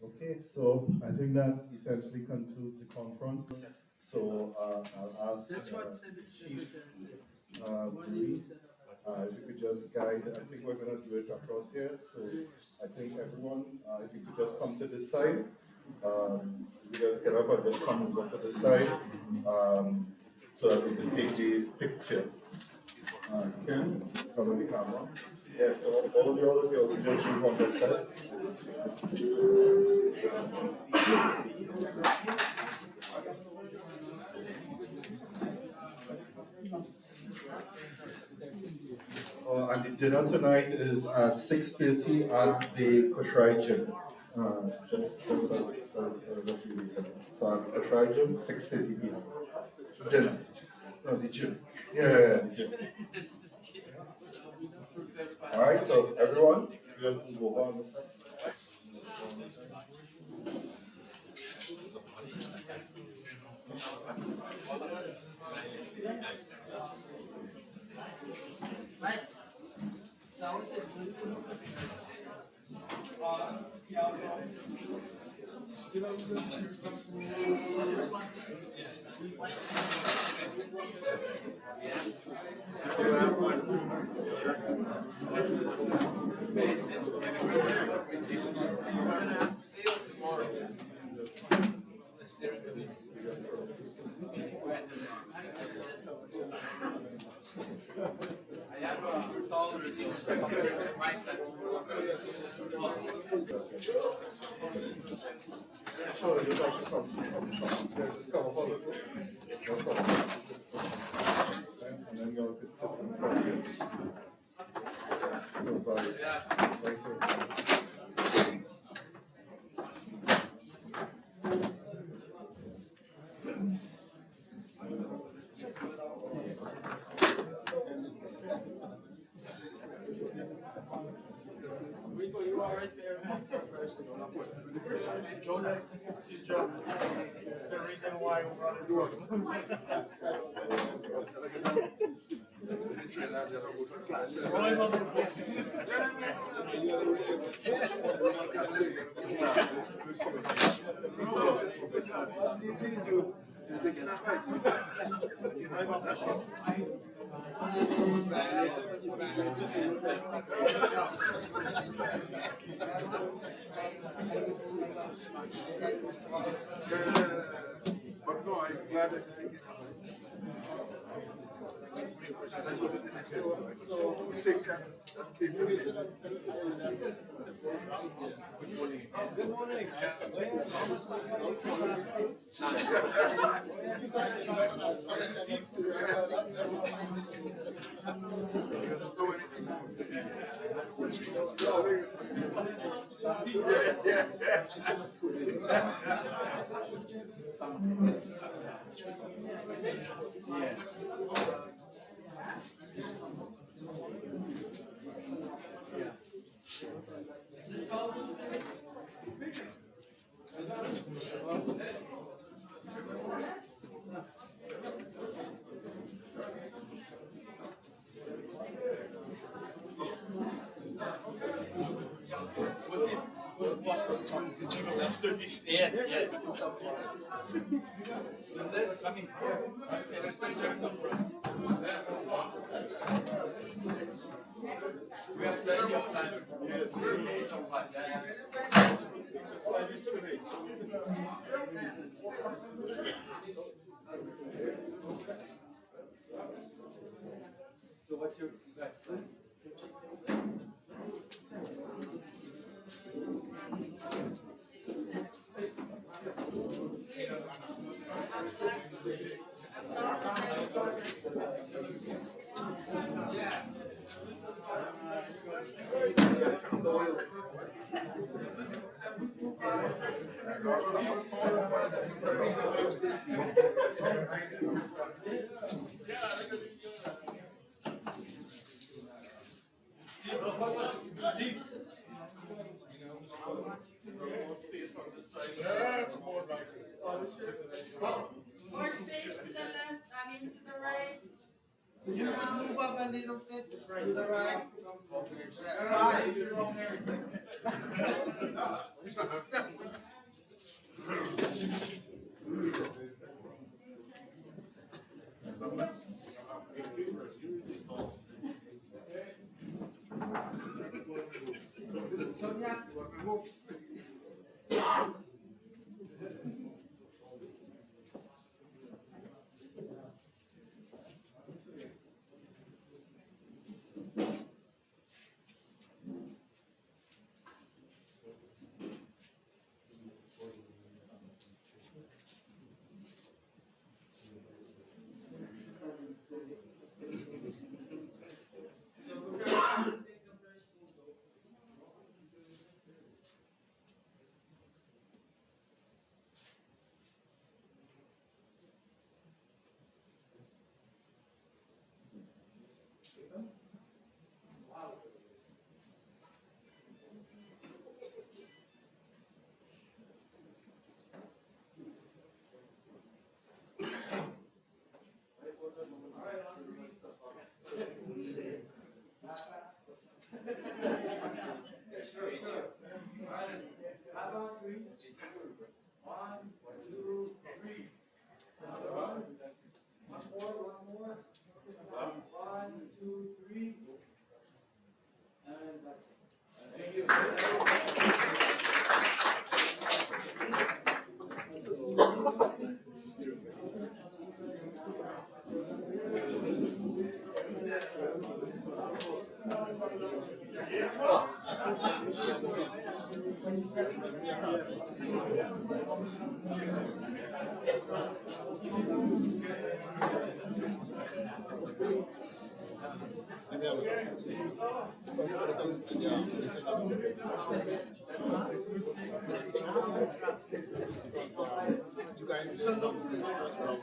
Okay, so I think that essentially concludes the conference. So I'll ask Chief Bree, if you could just guide. I think we're going to do it across here. So I think everyone, if you could just come to this side. You just get up and just come over to this side so that we can take the picture. Ken, come on the camera. Yeah, so all of you will just move on this side. And the dinner tonight is at 6:30 at the Kosrae gym. Just as you said. So at the Kosrae gym, 6:30 p.m. Dinner. No, the gym. Yeah, the gym. All right, so everyone, you just move over on the side. Sure, you'd like to come. Yeah, just come up on it. And then you'll sit in front of you. You are right there. Jonah, he's John. The reason why we brought it to But no, I'm glad that you take it. So take care. Good morning. Good morning. after this, yes, yes. Coming here. Okay, let's go check some front. We have plenty of time. Yes, so much. So what's your guys' plan? More space to the left, I mean to the right. Move up a little bit to the right. Right, you're wrong You guys did some research around